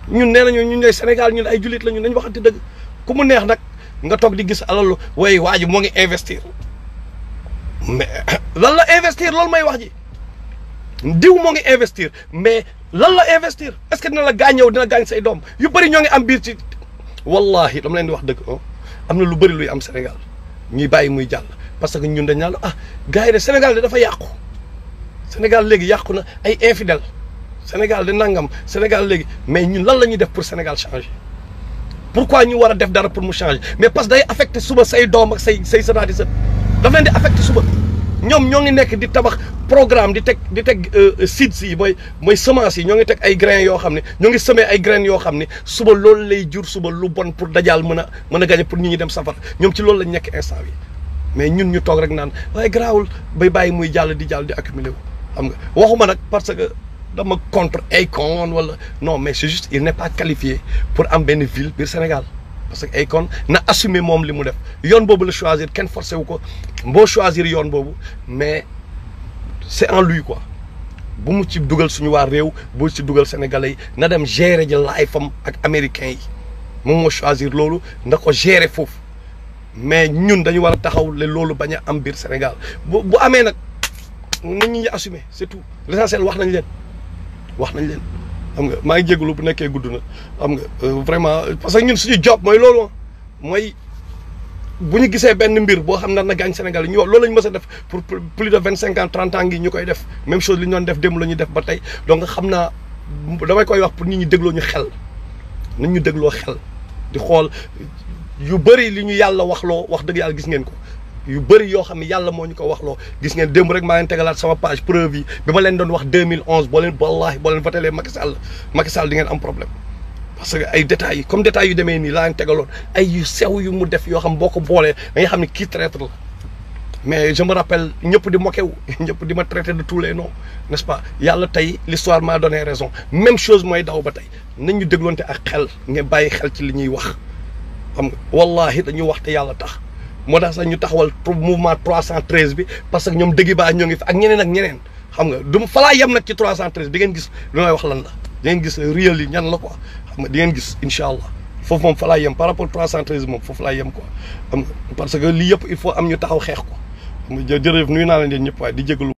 ñun nee nañu ñun ñooy Sénégal ñun ay jullit la ñun nañ waxante dëgg ku mu neex nag nga toog di gis alalu way waa ji moo ngi investir mais lan la investir loolu may wax ji diw moo ngi investir mais lan la investir est-ce que dina la gaañëw dina gaañ say doom yu bëri ñoo ngi am biir ci wallahi dama leen di wax dëgg am na lu bëri luy am Sénégal ñuy bàyyi muy jàll parce que ñun dañ naan ah gars yi de Sénégal de dafa yàqu Sénégal léegi yàqu na ay infidèles Sénégal de nangam Sénégal léegi mais ñun lan la ñuy def pour Sénégal changer pourquoi ñu war a def dara pour mu changer mais parce que day affecté suba say doom ak say sënaat di sët daf leen di affecté suba ñoom ñoo ngi nekk di tabax programme di teg seeds yi mooy semence yi ñoo ngi teg ay grains yoo xam ne ñoo ngi semer ay graines yoo xam ne suba loolu lay jur suba lu bon pour dajaal mën a gagner pour nit ñi dem safar ñoom ci loolu lañ nekk instant bi mais ñun ñu toog rek naan waaye garaawul bay bàyyi muy jàll di accumuler wu xam nga waxuma nag parce que dama contre AKON wala non mais c'est juste il n'est pas qualifié pour am benn ville biir Sénégal parce que AKON na assumer moom li mu def yoon boobu la choisir kenn forcé wu ko boo choisir yoon boobu mais c'est en lui quoi bu mu ci dugal suñu waa réew bu ci dugal sénégalais yi na dem gérer ji life am ak américains yi moom moo choisir loolu na ko gérer foofu mais ñun dañu war a taxaw le loolu bañ a am biir Sénégal bu amee nag nit ñi assumer c'est tout l'essentiel wax nañ leen xam nga maa ngi jégalu bu nekkee gudd na xam nga vraiment parce que ñun suñu job mooy loolu mooy bu ñu gisee benn mbir boo xam ne na gaañ Sénégal ñu wax loolu lañu mës a def pour plus de 25 ans 30 ans ngi ñu koy def même chose li ñu doon def démb la ñuy def ba tey donc xam naa damay koy wax pour nit ñi dégloo ñu xel nañ ñu dégloo xel di xool yu bëri li ñu yàlla waxloo wax dëgg yàlla gis ngeen ko yu bëri yoo xam ne yàlla moo ñu ko waxloo gis ngeen démb rek maa leen tegalaat sama page preuve yi bi ma leen doon wax 2011 boo leen wallaahi boo leen votelee Macky Sall di ngeen am problème parce que ay détails yi comme détails yu demee nii laa leen tegaloon ay yu sew yu mu def yoo xam boo ko boolee da nga xam ne kii traître la mais je me rappelle ñëpp di moqué wu ñëpp di ma traité de tous les noms n'est-ce pas yàlla tey l'histoire m'a donné raison même chose mooy daw ba tey nañ ñu dégloonte ak xel nga bàyyi xel ci li ñuy wax xam nga wallaahi dañuy wax te yàlla tax moo tax sax ñu taxawal mouvement 313 bi parce que ñoom dëgg baa ñoo ngi fi ak ñeneen xam nga du falaa yem nag ci 313 di ngeen gis lu may wax lan la di ngeen gis réel yi ñan la quoi xam nga di ngeen gis incha allah foofu moom falaa yem par rapport 313 moom foofu laa yem quoi xam nga parce que lii yëpp il faut am ñu taxaw xeex ko xam nga jërëjëf nuyu naa leen yéen ñëpp waaye di jégalu